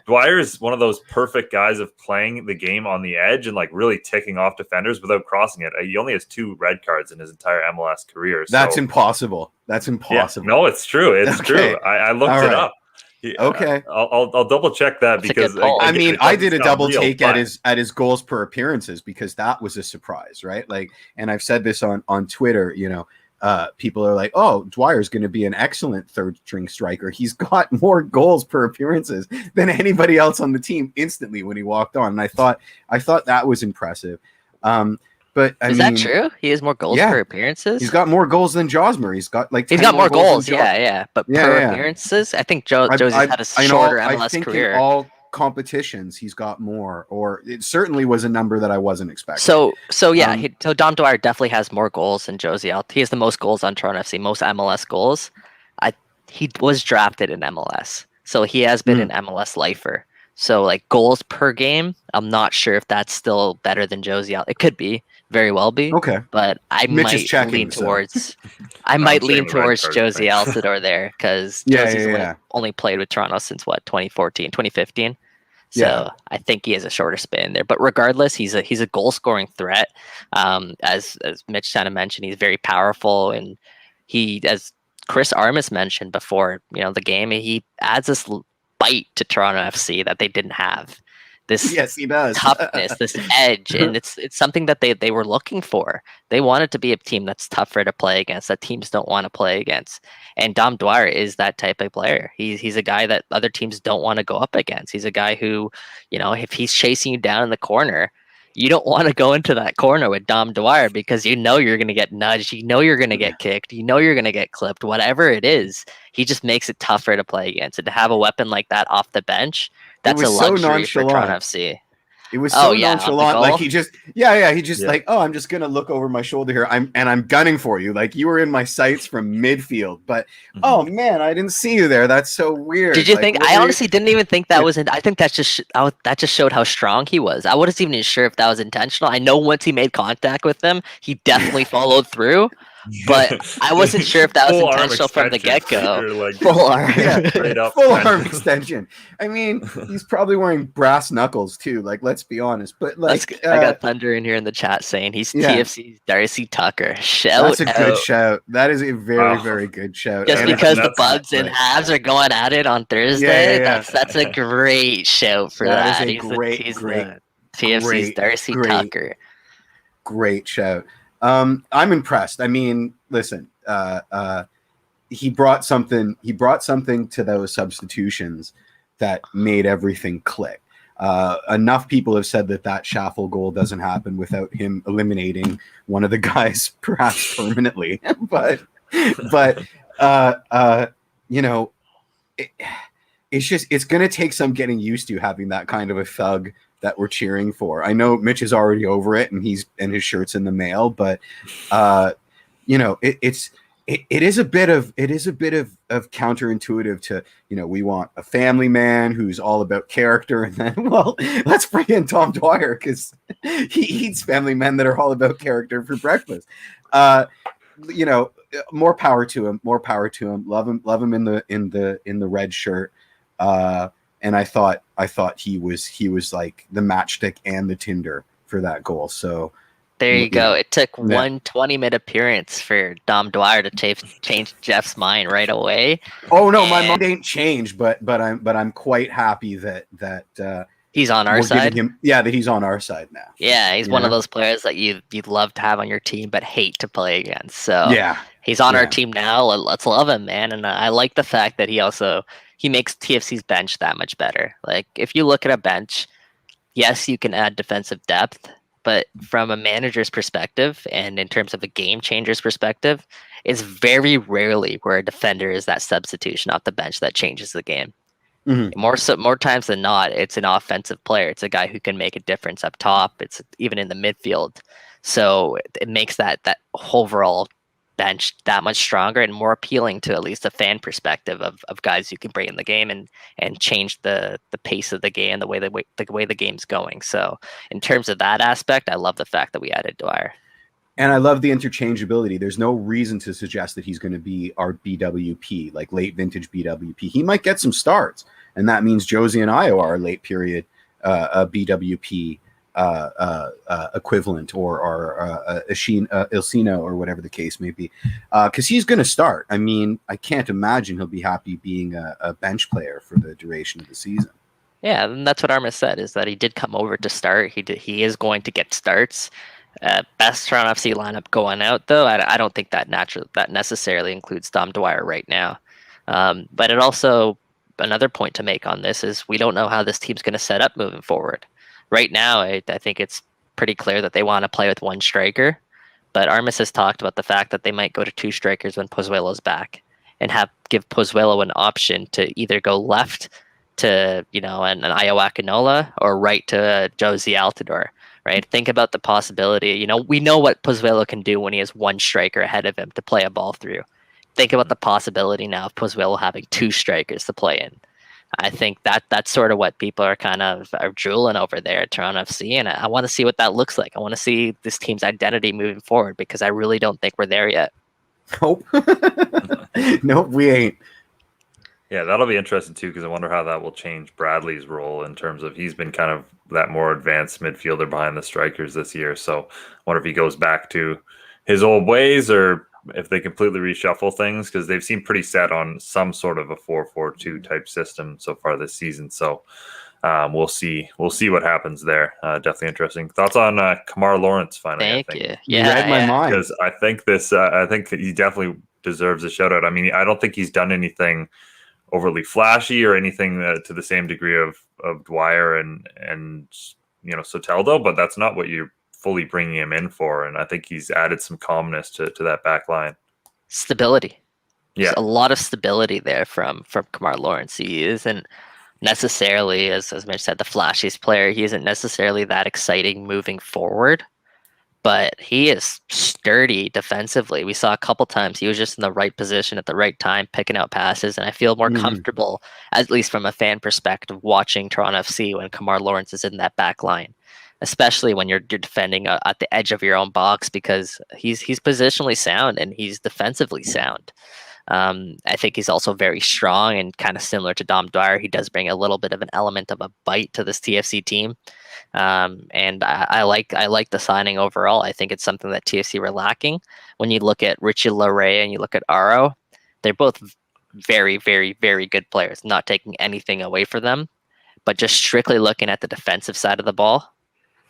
Dwyer's one of those perfect guys of playing the game on the edge and like really ticking off defenders without crossing it. He only has 2 red cards in his entire MLS career. That's impossible. That's impossible. Yeah, no, it's true. It's true. I looked it up. Okay, I'll double check that. That's because I mean, I did a double take at his goals per appearances because that was a surprise, right? Like, and I've said this on Twitter. People are like, "Oh, Dwyer's going to be an excellent third string striker. He's got more goals per appearances than anybody else on the team." Instantly when he walked on, and I thought that was impressive. But is that true? He has more goals per appearances. He's got more goals than Josmer. He's got he's got more goals. Yeah. But per appearances, I think Josie's had a shorter MLS I think career. In all competitions, he's got more, or it certainly was a number that I wasn't expecting. So Dom Dwyer definitely has more goals than Josie. He has the most goals on Toronto FC, most MLS goals. He was drafted in MLS, so he has been an MLS lifer. So like goals per game, I'm not sure if that's still better than Josie. It could be, very well be. Okay, but I might lean towards Josie Altidore there because Josie's only played with Toronto since 2015. So I think he has a shorter span there. But regardless, he's a goal scoring threat. As Mitch kind of mentioned, he's very powerful, and he, as Chris Armas mentioned before, the game, he adds this bite to Toronto FC that they didn't have. This he does. toughness, this edge, and it's something that they were looking for. They wanted to be a team that's tougher to play against, that teams don't want to play against. And Dom Dwyer is that type of player. He's a guy that other teams don't want to go up against. He's a guy who, if he's chasing you down in the corner, you don't want to go into that corner with Dom Dwyer because you're going to get nudged, you're going to get kicked, you're going to get clipped, whatever it is. He just makes it tougher to play against. And to have a weapon like that off the bench, that's a luxury for Toronto FC. It was so nonchalant. Like he just like, oh, I'm just gonna look over my shoulder here. I'm gunning for you. Like you were in my sights from midfield, but oh man, I didn't see you there. That's so weird. Did you think? I honestly didn't even think that was. I think that just showed how strong he was. I wasn't even sure if that was intentional. I know once he made contact with them, he definitely followed through. But I wasn't sure if that was intentional from the get-go. Full arm. Full arm extension. I mean, he's probably wearing brass knuckles too. Like, let's be honest. But like, I got Thunder in here in the chat saying he's TFC's Darcy Tucker. That's a good shout. That is a very, very good shout. Just because the Bugs and Habs are going at it on Thursday, that's a great shout for that. That is a great TFC's Darcy Tucker. Great shout. I'm impressed. I mean, listen, he brought something to those substitutions that made everything click. Enough people have said that Schaffel goal doesn't happen without him eliminating one of the guys, perhaps permanently. but you know, it's going to take some getting used to having that kind of a thug that we're cheering for. I know Mitch is already over it, and his shirt's in the mail, but you know, it is a bit of counterintuitive to, you know, we want a family man who's all about character, and then, well, let's bring in Tom Dwyer because he eats family men that are all about character for breakfast. You know, more power to him. Love him in the red shirt. And I thought he was like the matchstick and the Tinder for that goal. So there you go. It took one 20-minute appearance for Dom Dwyer to change Jeff's mind right away. Oh no, my mind ain't changed, but I'm quite happy that he's on our side. That he's on our side now. Yeah, he's one of those players that you'd love to have on your team, but hate to play against. So yeah, he's on our team now. Let's love him, man. And I like the fact that he makes TFC's bench that much better. Like, if you look at a bench, yes, you can add defensive depth, but from a manager's perspective and in terms of a game changer's perspective, it's very rarely where a defender is that substitution off the bench that changes the game. Mm-hmm. More times than not, it's an offensive player. It's a guy who can make a difference up top. It's even in the midfield. So it makes that overall bench that much stronger and more appealing to at least a fan perspective of guys who can bring in the game and change the pace of the game, the way the game's going. So in terms of that aspect, I love the fact that we added Dwyer. And I love the interchangeability. There's no reason to suggest that he's going to be our BWP, like late vintage BWP. He might get some starts, and that means Josie and Io are late period BWP equivalent, or Ilsino, or whatever the case may be, because he's going to start. I mean, I can't imagine he'll be happy being a bench player for the duration of the season. Yeah, and that's what Armis said, is that he did come over to start. He is going to get starts. Best Toronto FC lineup going out, though, I don't think that necessarily includes Dom Dwyer right now. But it also, another point to make on this is we don't know how this team's going to set up moving forward. Right now, I think it's pretty clear that they want to play with one striker, but Armis has talked about the fact that they might go to two strikers when Pozuelo's back and give Pozuelo an option to either go left to, you know, an Io Akinola or right to Josie Altidore. Right? Think about the possibility. You know, we know what Pozuelo can do when he has one striker ahead of him to play a ball through. Think about the possibility now of Pozuelo having two strikers to play in. I think that's sort of what people are drooling over there at Toronto FC, and I want to see what that looks like. I want to see this team's identity moving forward, because I really don't think we're there yet. Nope. Nope, we ain't. Yeah, that'll be interesting too, because I wonder how that will change Bradley's role in terms of, he's been kind of that more advanced midfielder behind the strikers this year. So I wonder if he goes back to his old ways, or if they completely reshuffle things, because they've seemed pretty set on some sort of a 4-4-2 type system so far this season. So we'll see what happens there. Definitely interesting. Thoughts on Kamar Lawrence finally? Thank you. Yeah, you read my mind. Because I think he definitely deserves a shout out. I mean, I don't think he's done anything overly flashy or anything to the same degree of Dwyer and you know, Soteldo, but that's not what you're fully bringing him in for. And I think he's added some calmness to that back line. Stability. Yeah, there's a lot of stability there from Kamar Lawrence. He isn't necessarily, as Mitch said, the flashiest player. He isn't necessarily that exciting moving forward, but he is sturdy defensively. We saw a couple times he was just in the right position at the right time, picking out passes, and I feel more comfortable, at least from a fan perspective, watching Toronto FC when Kamar Lawrence is in that back line, especially when you're defending at the edge of your own box, because he's positionally sound and he's defensively sound. I think he's also very strong, and kind of similar to Dom Dwyer, he does bring a little bit of an element of a bite to this TFC team. And I like the signing overall. I think it's something that TFC were lacking. When you look at Richie Laray and you look at Aro, they're both very, very, very good players, not taking anything away from them, but just strictly looking at the defensive side of the ball,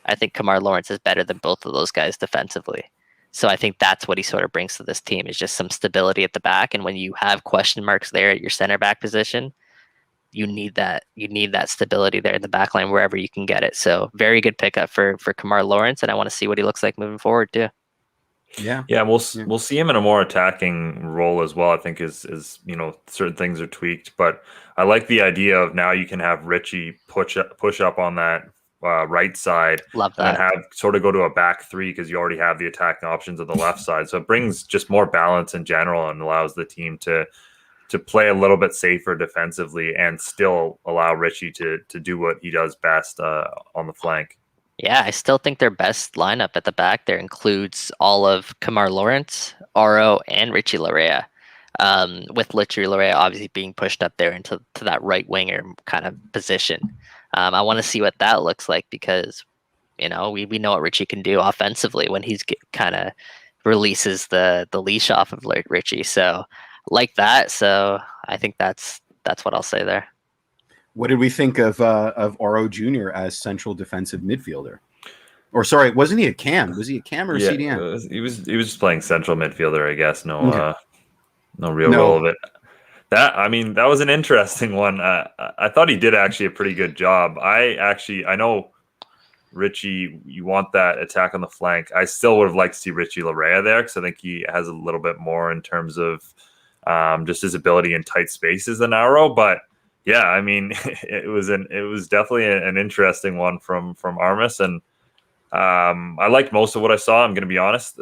I think Kamar Lawrence is better than both of those guys defensively. So I think that's what he sort of brings to this team, is just some stability at the back. And when you have question marks there at your center back position, you need that stability there in the back line wherever you can get it. So very good pickup for Kamar Lawrence, and I want to see what he looks like moving forward too. Yeah, we'll see him in a more attacking role as well. I think as certain things are tweaked, but I like the idea of now you can have Richie push up on that right side. Love and then that. have sort of go to a back three because you already have the attacking options on the left side. So it brings just more balance in general and allows the team to play a little bit safer defensively and still allow Richie to do what he does best on the flank. Yeah, I still think their best lineup at the back there includes all of Kamar Lawrence, Aro, and Richie Larea. With Richie Larea obviously being pushed up there into that right winger kind of position. I want to see what that looks like because, we know what Richie can do offensively when he's kind of releases the leash off of Richie. So like that. So I think that's what I'll say there. What did we think of Oro Jr. as central defensive midfielder? Or sorry, wasn't he a cam? Was he a cam or a CDM? He was just playing central midfielder, I guess. No real role of it. That was an interesting one. I thought he did actually a pretty good job. I know Richie, you want that attack on the flank. I still would have liked to see Richie Larea there because I think he has a little bit more in terms of just his ability in tight spaces than Aro. But yeah, it was definitely an interesting one from Armas, and I liked most of what I saw. I'm going to be honest.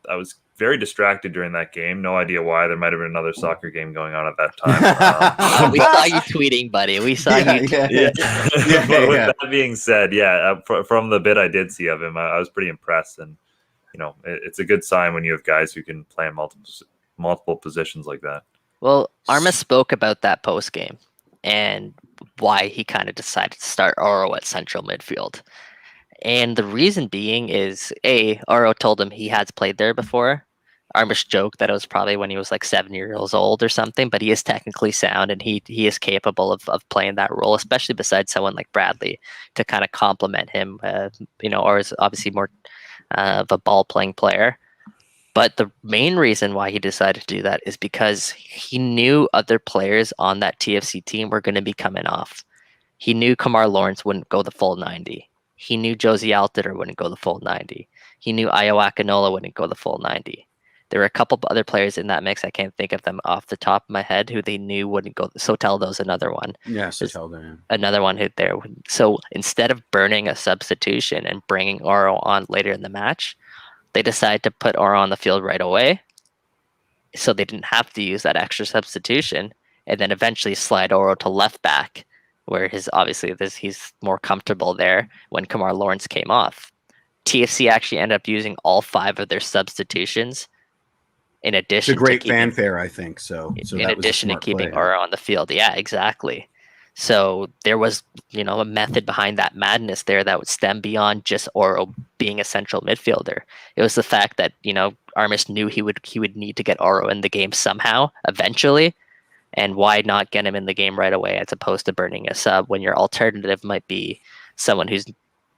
I was very distracted during that game. No idea why. There might have been another soccer game going on at that time. We saw you tweeting, buddy. We saw you. Yeah. But with that being said, from the bit I did see of him, I was pretty impressed. And it's a good sign when you have guys who can play in multiple positions like that. Well, Armas spoke about that post game and why he kind of decided to start Oro at central midfield. And the reason being is, Oro told him he has played there before. Armas joked that it was probably when he was like 7 years old or something, but he is technically sound and he is capable of playing that role, especially beside someone like Bradley to kind of complement him. Or is obviously more of a ball-playing player. But the main reason why he decided to do that is because he knew other players on that TFC team were going to be coming off. He knew Kamar Lawrence wouldn't go the full 90. He knew Josie Altidore wouldn't go the full 90. He knew Ayo Akinola wouldn't go the full 90. There were a couple of other players in that mix. I can't think of them off the top of my head who they knew wouldn't go. Soteldo's another one. Yeah, Soteldo. Yeah. Another one who there. So instead of burning a substitution and bringing Oro on later in the match, they decided to put Oro on the field right away, so they didn't have to use that extra substitution, and then eventually slide Oro to left back, where he's more comfortable there when Kamar Lawrence came off. TFC actually ended up using all 5 of their substitutions. In addition, it's a great fanfare, I think. So in addition to keeping Oro on the field, yeah, exactly. So there was, a method behind that madness there that would stem beyond just Oro being a central midfielder. It was the fact that, Armas knew he would need to get Oro in the game somehow, eventually, and why not get him in the game right away as opposed to burning a sub when your alternative might be someone who's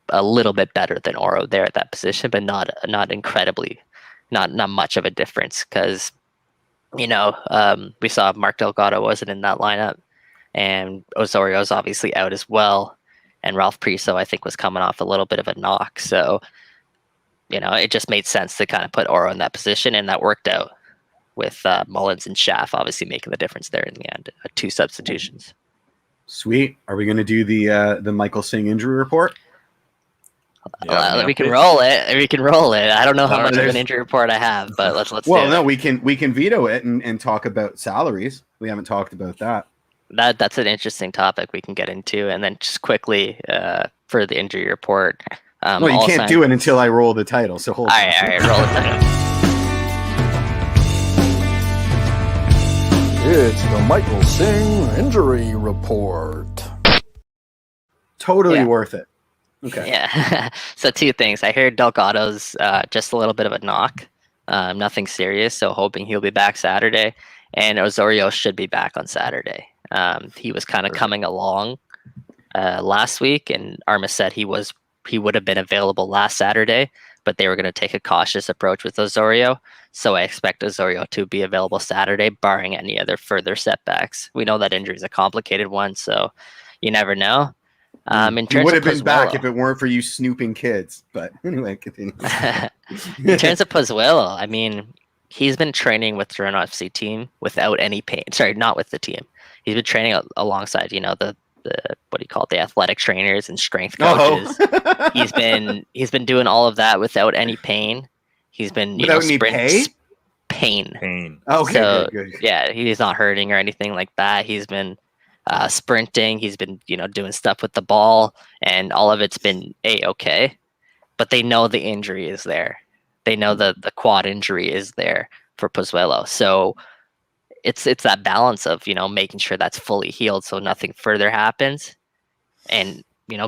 a little bit better than Oro there at that position, but not incredibly, not much of a difference because, we saw Mark Delgado wasn't in that lineup. And Osorio's obviously out as well. And Ralph Priso, I think, was coming off a little bit of a knock. So, it just made sense to kind of put Oro in that position. And that worked out with Mullins and Schaff obviously making the difference there in the end. 2 substitutions. Sweet. Are we going to do the Michael Singh injury report? We can roll it. I don't know how much of an injury report I have, but let's well, do no, it. we can veto it and talk about salaries. We haven't talked about that. That's an interesting topic we can get into, and then just quickly for the injury report. No, you can't do it until I roll the title. So hold on. All right, roll the title. It's the Michael Singh injury report. Totally worth it. Okay. Yeah. So 2 things. I heard Delgado's just a little bit of a knock, nothing serious. So hoping he'll be back Saturday, and Osorio should be back on Saturday. He was kind of coming along last week, and Armas said he would have been available last Saturday, but they were going to take a cautious approach with Osorio. So I expect Osorio to be available Saturday, barring any other further setbacks. We know that injury is a complicated one, so you never know. In He terms would of have been back if Pozuelo, it weren't for you snooping kids. But anyway, continue. in terms of Pozuelo, I mean, he's been training with the Toronto FC team without any pain. Sorry, not with the team. He's been training alongside, the what do you call it, the athletic trainers and strength coaches. Oh. He's been doing all of that without any pain. He's been Without any pay? pain. Pain. Okay, So good. yeah, he's not hurting or anything like that. He's been sprinting. He's been doing stuff with the ball, and all of it's been okay. But they know the injury is there. They know the quad injury is there for Pozuelo. So it's that balance of making sure that's fully healed so nothing further happens, and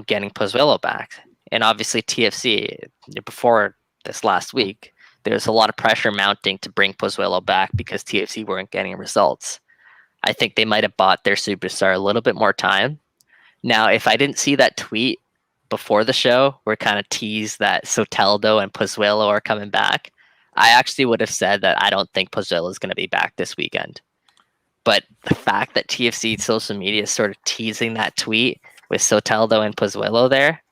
getting Pozuelo back. And obviously TFC, before this last week, there's a lot of pressure mounting to bring Pozuelo back because TFC weren't getting results. I think they might have bought their superstar a little bit more time. Now, if I didn't see that tweet before the show where kind of teased that Soteldo and Pozuelo are coming back, I actually would have said that I don't think Pozuelo is going to be back this weekend. But the fact that TFC social media is sort of teasing that tweet with Soteldo and Pozuelo there,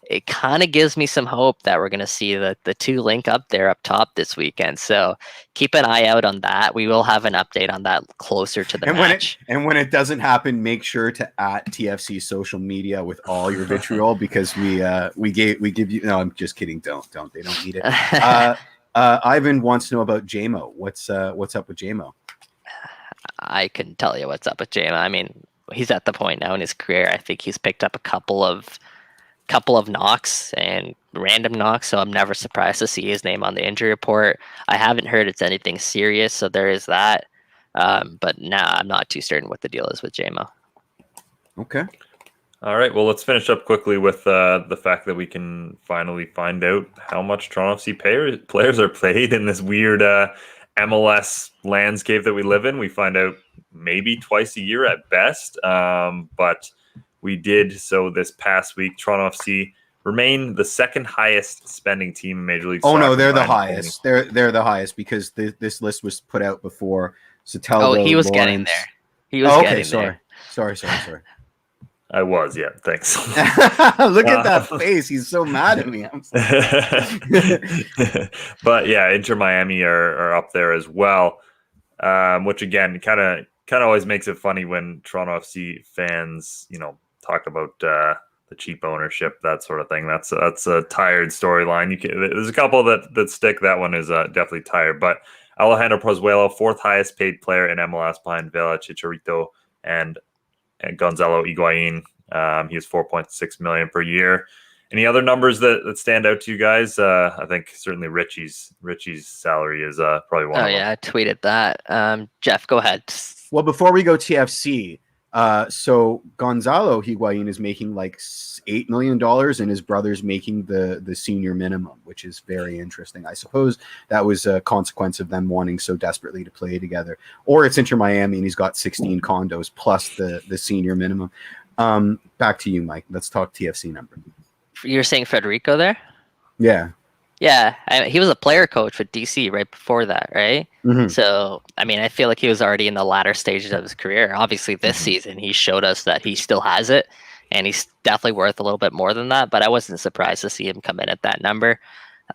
it kind of gives me some hope that we're going to see the two link up there up top this weekend. So keep an eye out on that. We will have an update on that closer to the match. When it doesn't happen, make sure to @ TFC social media with all your vitriol because we give you. No, I'm just kidding. Don't. They don't need it. Ivan wants to know about JMO. What's up with JMO? I couldn't tell you what's up with JMO. I mean, he's at the point now in his career. I think he's picked up a couple of knocks and random knocks, so I'm never surprised to see his name on the injury report. I haven't heard it's anything serious, so there is that. But now I'm not too certain what the deal is with JMO. Okay. All right. Well, let's finish up quickly with the fact that we can finally find out how much Toronto FC players are paid in this weird MLS landscape that we live in. We find out maybe twice a year at best, but we did so this past week. Toronto FC remain the second highest spending team in Major League Soccer. Oh no, they're the highest. They're the highest because this list was put out before Soteldo. Oh, he was Lawrence. Getting there. He was getting there. Sorry. I was, yeah. Thanks. Look at that face. He's so mad at me. But yeah, Inter Miami are up there as well, which again kind of always makes it funny when Toronto FC fans, talk about the cheap ownership, that sort of thing. That's a tired storyline. There's a couple that stick. That one is definitely tired. But Alejandro Pozuelo, fourth highest paid player in MLS behind Vela, Chicharito, and Gonzalo Higuain. He has $4.6 million per year. Any other numbers that stand out to you guys? I think certainly Richie's salary is probably one. Oh yeah, I tweeted that. Jeff, go ahead. Well, before we go TFC, so Gonzalo Higuain is making like $8 million, and his brother's making the senior minimum, which is very interesting. I suppose that was a consequence of them wanting so desperately to play together. Or it's Inter Miami, and he's got 16 condos plus the senior minimum. Back to you, Mike. Let's talk TFC number. You're saying Federico there? Yeah. Yeah, he was a player coach with DC right before that, right? Mm-hmm. So, I mean, I feel like he was already in the latter stages of his career. Obviously, this season, he showed us that he still has it, and he's definitely worth a little bit more than that, but I wasn't surprised to see him come in at that number.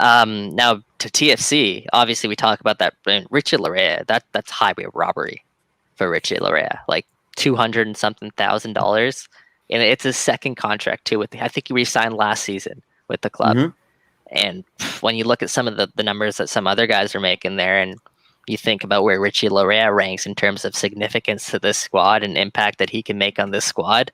Now, to TFC, obviously, we talk about that. Richie Larea, that's highway robbery for Richie Larea, like $200 and something thousand. And it's his second contract, too. I think he re-signed last season with the club. Mm-hmm. And when you look at some of the numbers that some other guys are making there, and you think about where Richie Larea ranks in terms of significance to this squad and impact that he can make on this squad,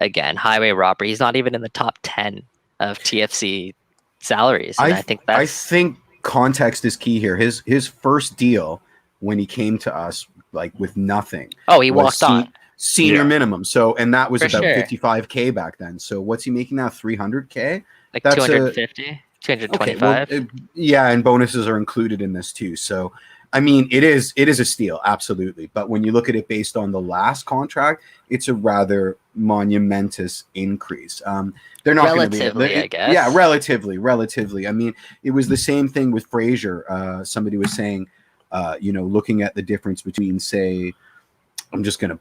again, highway robbery. He's not even in the top 10 of TFC salaries. And I think context is key here. His first deal when he came to us, like with nothing. Oh, he walked on. Senior minimum. So, and that was For about sure. $55K back then. So what's he making now? $300K? Like That's 250, 225. Okay, well, yeah, and bonuses are included in this too. So I mean, it is a steal, absolutely. But when you look at it based on the last contract, it's a rather monumentous increase. They're not going to be, Relatively, I guess. yeah, relatively. I mean, it was the same thing with Frazier. Somebody was saying, looking at the difference between, say, I'm just gonna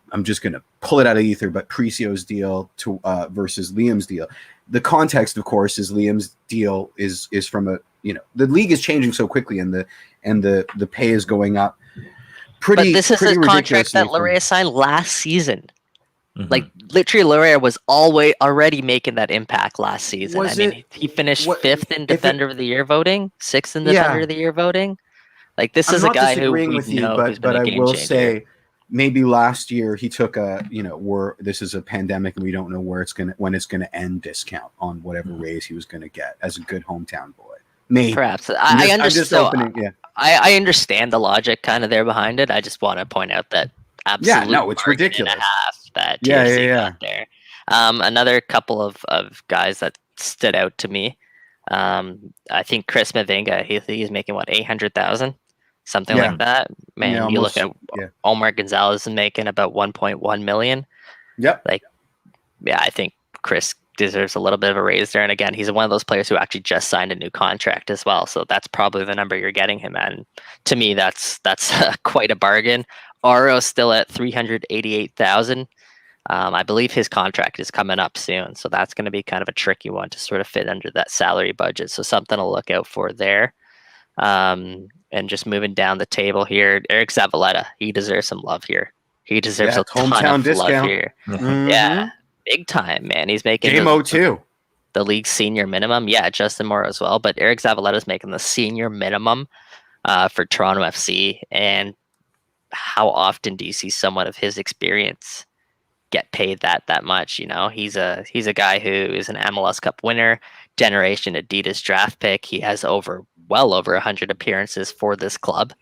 pull it out of ether, but Precio's deal to versus Liam's deal. The context, of course, is Liam's deal is from a, the league is changing so quickly, and the pay is going up. But this is a contract that Laurier signed last season. Mhm. Like literally, Laurier was already making that impact last season. He finished 5th in Defender of the Year voting, 6th in Defender of the Year voting. Like this is a guy who we know who's been a game changer. Say, maybe last year he took a, this is a pandemic and we don't know when it's gonna end discount on whatever raise he was gonna get as a good hometown boy. Maybe. Perhaps I understand. I understand the logic kind of there behind it. I just want to point out that absolutely, it's ridiculous. That TFC got there. Another couple of guys that stood out to me. I think Chris Mavinga. He's making what, 800,000. Something like that. Man, you look at Omar Gonzalez is making about 1.1 million. Yep. I think Chris deserves a little bit of a raise there. And again, he's one of those players who actually just signed a new contract as well. So that's probably the number you're getting him at. And to me, that's quite a bargain. Aro's still at 388,000. I believe his contract is coming up soon. So that's going to be kind of a tricky one to sort of fit under that salary budget. So something to look out for there. And just moving down the table here, Eric Zavaleta, he deserves some love here. He deserves a ton of love here. Mm-hmm. Yeah, big time, man. He's making the league's senior minimum. Yeah, Justin Moore as well. But Eric Zavaleta is making the senior minimum for Toronto FC. And how often do you see someone of his experience get paid that much? He's a guy who is an MLS Cup winner, Generation Adidas draft pick. He has well over 100 appearances for this club.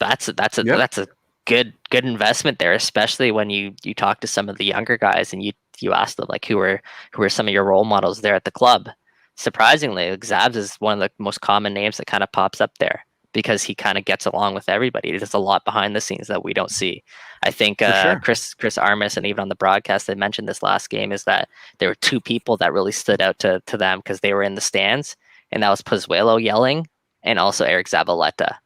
That's a good investment there, especially when you talk to some of the younger guys and you ask them, like, who are some of your role models there at the club. Surprisingly, Zabs is one of the most common names that kind of pops up there because he kind of gets along with everybody. There's a lot behind the scenes that we don't see. I think Chris Armas, and even on the broadcast, they mentioned this last game, is that there were two people that really stood out to them because they were in the stands, and that was Pozuelo yelling and also Eric Zavaleta.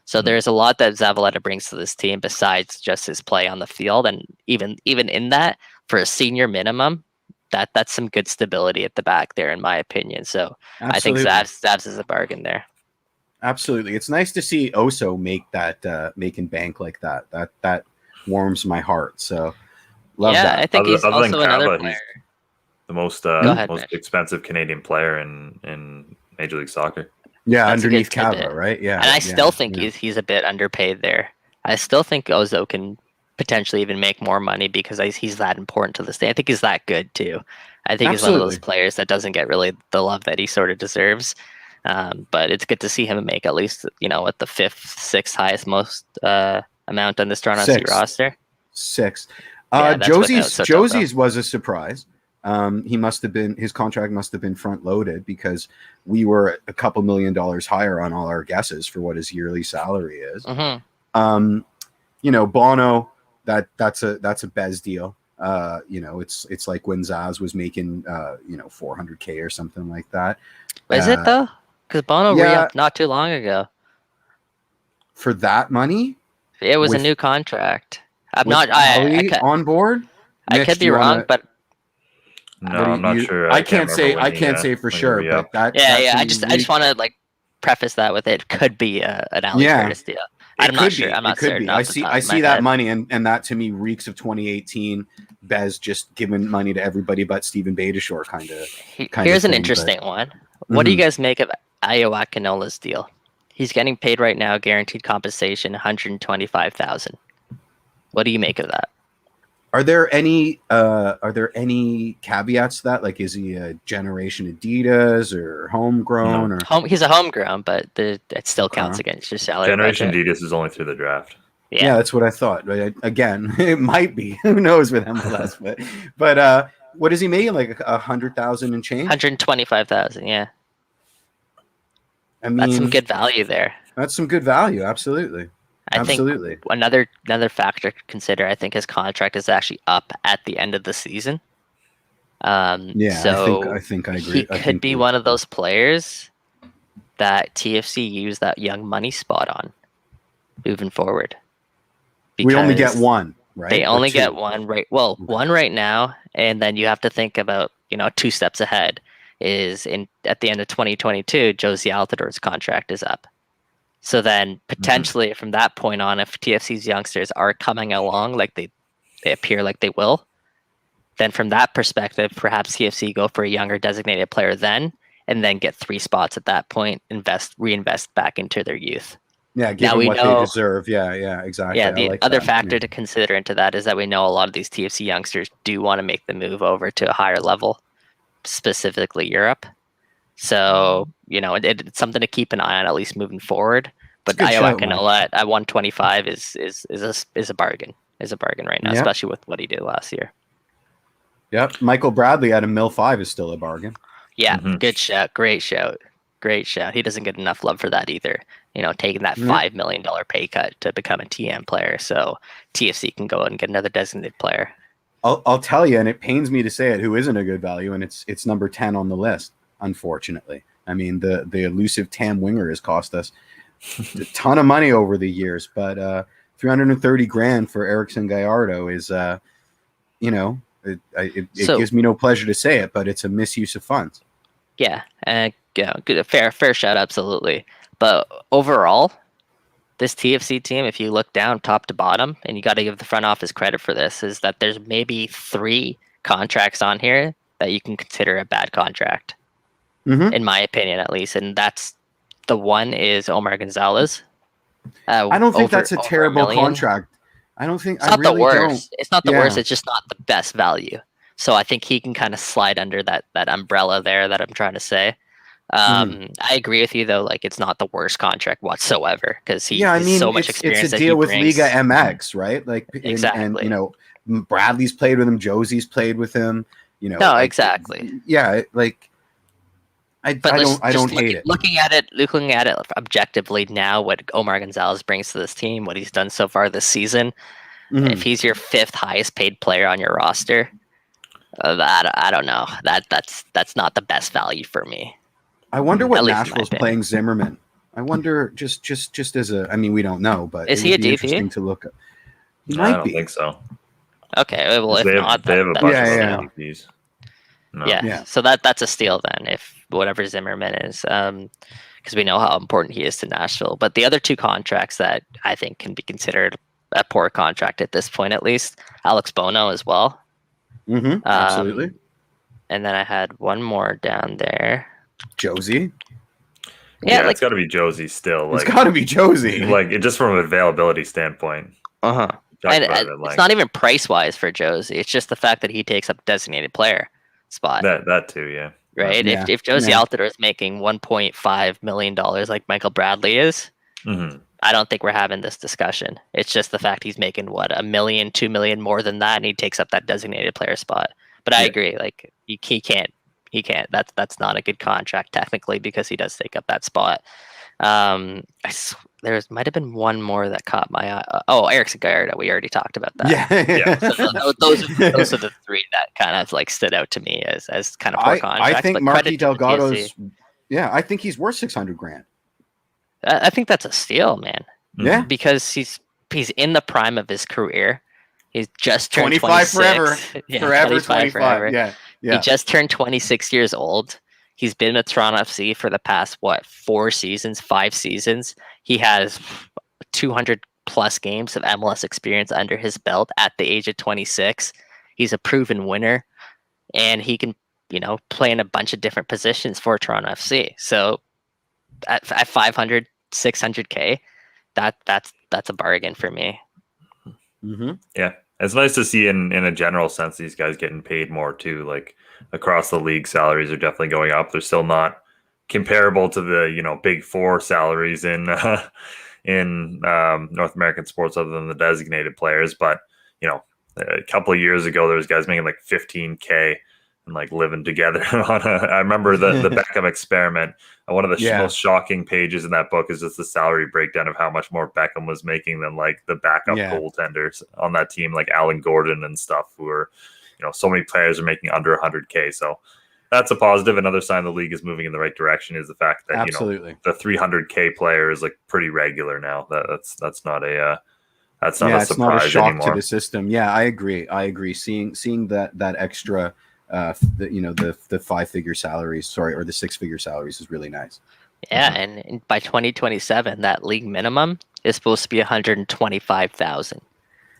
So there's a lot that Zavaleta brings to this team besides just his play on the field. And even in that, for a senior minimum, that's some good stability at the back there, in my opinion. So absolutely. I think Zabs is a bargain there. Absolutely. It's nice to see Oso make that making bank like that. That warms my heart. So love that. I think he's also another player. The most expensive Canadian player in Major League Soccer. Yeah, that's underneath Cava, right? Yeah. And I still think he's a bit underpaid there. I still think Ozo can potentially even make more money because he's that important to this team. I think he's that good too. I think he's one of those players that doesn't get really the love that he sort of deserves. But it's good to see him make at least, at the 5th, 6th highest most amount on this Toronto FC roster. 6. Josie's was a surprise. His contract must have been front loaded because we were a couple $1 million higher on all our guesses for what his yearly salary is. Mm-hmm. Bono, that's a Bez deal. It's like when Zaz was making $400K or something like that. Is it though? Because Bono re-upped not too long ago. For that money? It was a new contract. I'm not on board. I could be wrong, but no, I'm not sure. I can't say for sure, but that. I just want to preface that with it could be an Alex Curtis deal. I'm not sure. I'm not certain. I see that money, and that to me reeks of 2018. Bez just giving money to everybody but Stephen Beitashour kind of. Here's an interesting one. What do you guys make of Ayo Akinola's deal? He's getting paid right now, guaranteed compensation, $125,000. What do you make of that? Are there any caveats to that? Like, is he a Generation Adidas or homegrown? No. He's a homegrown, but it still counts against your salary. Generation budget. Adidas is only through the draft. Yeah, that's what I thought. Right? Again, it might be. Who knows with MLS? But what is he making? Like 100,000 and change? 125,000. Yeah. I mean, that's some good value there. That's some good value. Absolutely. I think another factor to consider. I think his contract is actually up at the end of the season. So I think I agree. He could be one of those players that TFC use that young money spot on moving forward. We only get one, right? They only get one, right? Well, one right now, and then you have to think about 2 steps ahead. Is at the end of 2022, Josie Altidore's contract is up. So then potentially from that point on, if TFC's youngsters are coming along like they appear like they will, then from that perspective, perhaps TFC go for a younger designated player then, and then get 3 spots at that point, reinvest back into their youth. Yeah, give them what they deserve. Yeah, exactly. Yeah, the other factor to consider into that is that we know a lot of these TFC youngsters do want to make the move over to a higher level, specifically Europe. So, it's something to keep an eye on, at least moving forward. But Iowa Canola at 125 is a bargain. Is a bargain right now, especially with what he did last year. Yep. Michael Bradley at $1.5 is still a bargain. Yeah, good shout. Great shout. He doesn't get enough love for that either. Taking that $5 million pay cut to become a TM player, so TFC can go and get another designated player. I'll tell you, and it pains me to say it, who isn't a good value, and it's number 10 on the list. Unfortunately, I mean the elusive TAM winger has cost us a ton of money over the years, but $330,000 for Erickson Gallardo is it gives me no pleasure to say it, but it's a misuse of funds. Yeah, good, fair shout, absolutely. But overall, this TFC team, if you look down top to bottom, and you got to give the front office credit for this, is that there's maybe 3 contracts on here that you can consider a bad contract, in my opinion, at least. And that's the one is Omar Gonzalez. I don't think that's a terrible contract. I don't think it's not the worst. It's not the worst. It's just not the best value. So I think he can kind of slide under that umbrella there that I'm trying to say. I agree with you though. Like, it's not the worst contract whatsoever because he has so much experience. It's a deal with Liga MX, right? Like exactly. And Bradley's played with him. Josie's played with him. No, exactly. Yeah, like I don't hate it. Looking at it objectively now, what Omar Gonzalez brings to this team, what he's done so far this season. If he's your 5th highest paid player on your roster, I don't know. That's not the best value for me. I wonder what Nashville's playing Zimmerman. I wonder just as a. I mean, we don't know, but is he a DP? Interesting to look at. I don't think so. Okay, well, if not, they have a bunch of DPs. No. Yeah, so that's a steal then, if whatever Zimmerman is, because we know how important he is to Nashville. But the other 2 contracts that I think can be considered a poor contract at this point, at least, Alex Bono as well. Absolutely. And then I had one more down there. Josie. Yeah, it's got to be Josie still. It's got to be Josie. Like, just from an availability standpoint. And it's not even price wise for Josie. It's just the fact that he takes up designated player spot. That too, yeah. Right. Yeah. If Josie Altidore is making $1.5 million like Michael Bradley is, I don't think we're having this discussion. It's just the fact he's making $1 million, $2 million more than that, and he takes up that designated player spot. But I agree. Like he can't. That's not a good contract technically because he does take up that spot. There might have been one more that caught my eye. Erickson Gallardo. We already talked about that. Yeah. So those are the 3 that kind of like stood out to me as kind of poor contracts. I think Marky Delgado's. Yeah, I think he's worth $600,000. I think that's a steal, man. Yeah, because he's in the prime of his career. He's just turned 25 forever. Forever 25. Yeah. He just turned 26 years old. He's been with Toronto FC for the past 5 seasons. He has 200 plus games of MLS experience under his belt at the age of 26. He's a proven winner, and he can, play in a bunch of different positions for Toronto FC. So at 500, 600K, that's a bargain for me. Yeah. It's nice to see in a general sense these guys getting paid more too. Like across the league, salaries are definitely going up. They're still not comparable to the big 4 salaries in North American sports, other than the designated players. But a couple of years ago, there was guys making like $15K, and like living together on a. I remember the Beckham experiment. And one of the most shocking pages in that book is just the salary breakdown of how much more Beckham was making than like the backup goaltenders on that team, like Alan Gordon and stuff, who are, so many players are making under 100K. So that's a positive. Another sign the league is moving in the right direction is the fact that the 300K player is like pretty regular now. That's not a that's not a surprise it's not a shock anymore. to the system. Yeah, I agree. Seeing that extra, the 5-figure salaries, or the 6-figure salaries is really nice. Yeah, and by 2027, that league minimum is supposed to be 125,000.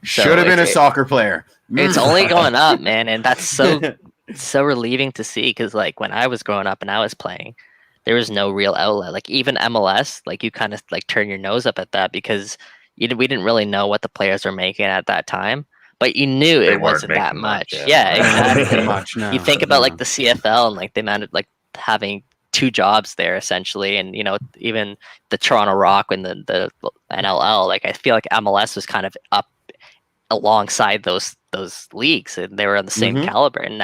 Should have been a soccer player. It's only going up, man, and that's so relieving to see, because like when I was growing up and I was playing, there was no real outlet. Like even MLS, like you kind of like turn your nose up at that because we didn't really know what the players were making at that time, but you knew it wasn't that much. Yeah, exactly. Much, no. You think about like the CFL and like the amount of like having 2 jobs there essentially, and even the Toronto Rock and the NLL. Like I feel like MLS was kind of up alongside those leagues, and they were on the same caliber. And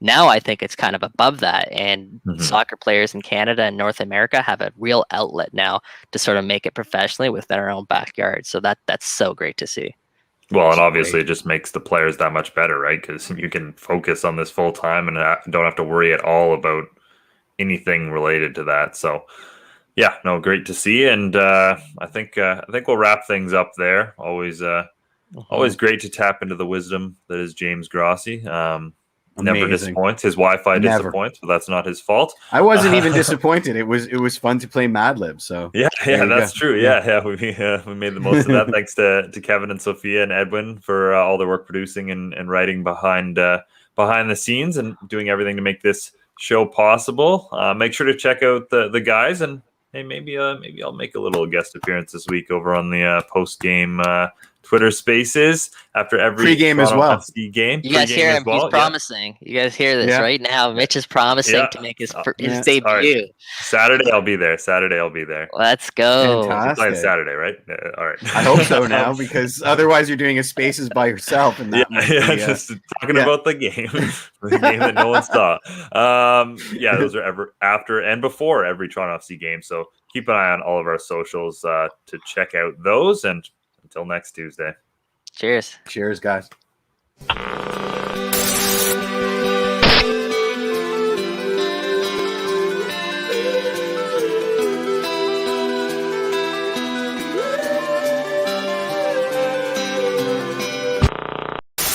now I think it's kind of above that, and soccer players in Canada and North America have a real outlet now to sort of make it professionally within our own backyard. So that's so great to see. Well, and obviously it just makes the players that much better, right? Because you can focus on this full time and don't have to worry at all about anything related to that. So yeah, no, great to see. And I think we'll wrap things up there. Always great to tap into the wisdom that is James Grossi. Never disappoints. His Wi-Fi disappoints, but that's not his fault. I wasn't even disappointed. It was fun to play Mad Lib. So yeah, that's true. Yeah. We made the most of that. Thanks to Kevin and Sophia and Edwin for all their work producing and writing behind the scenes and doing everything to make this show possible. Make sure to check out the guys, and hey, maybe I'll make a little guest appearance this week over on the post game Twitter Spaces after every pre-game as well. FC game. You guys hear him? He's promising. You guys hear this right now? Mitch is promising to make his debut. Right. Saturday I'll be there. Let's go. Fantastic. Playing Saturday, right? All right. I hope so now, because otherwise you're doing a Spaces by yourself, and that just talking about the game, the game that no one saw. Those are after and before every Toronto FC game. So keep an eye on all of our socials to check out those. And until next Tuesday. Cheers. Cheers, guys.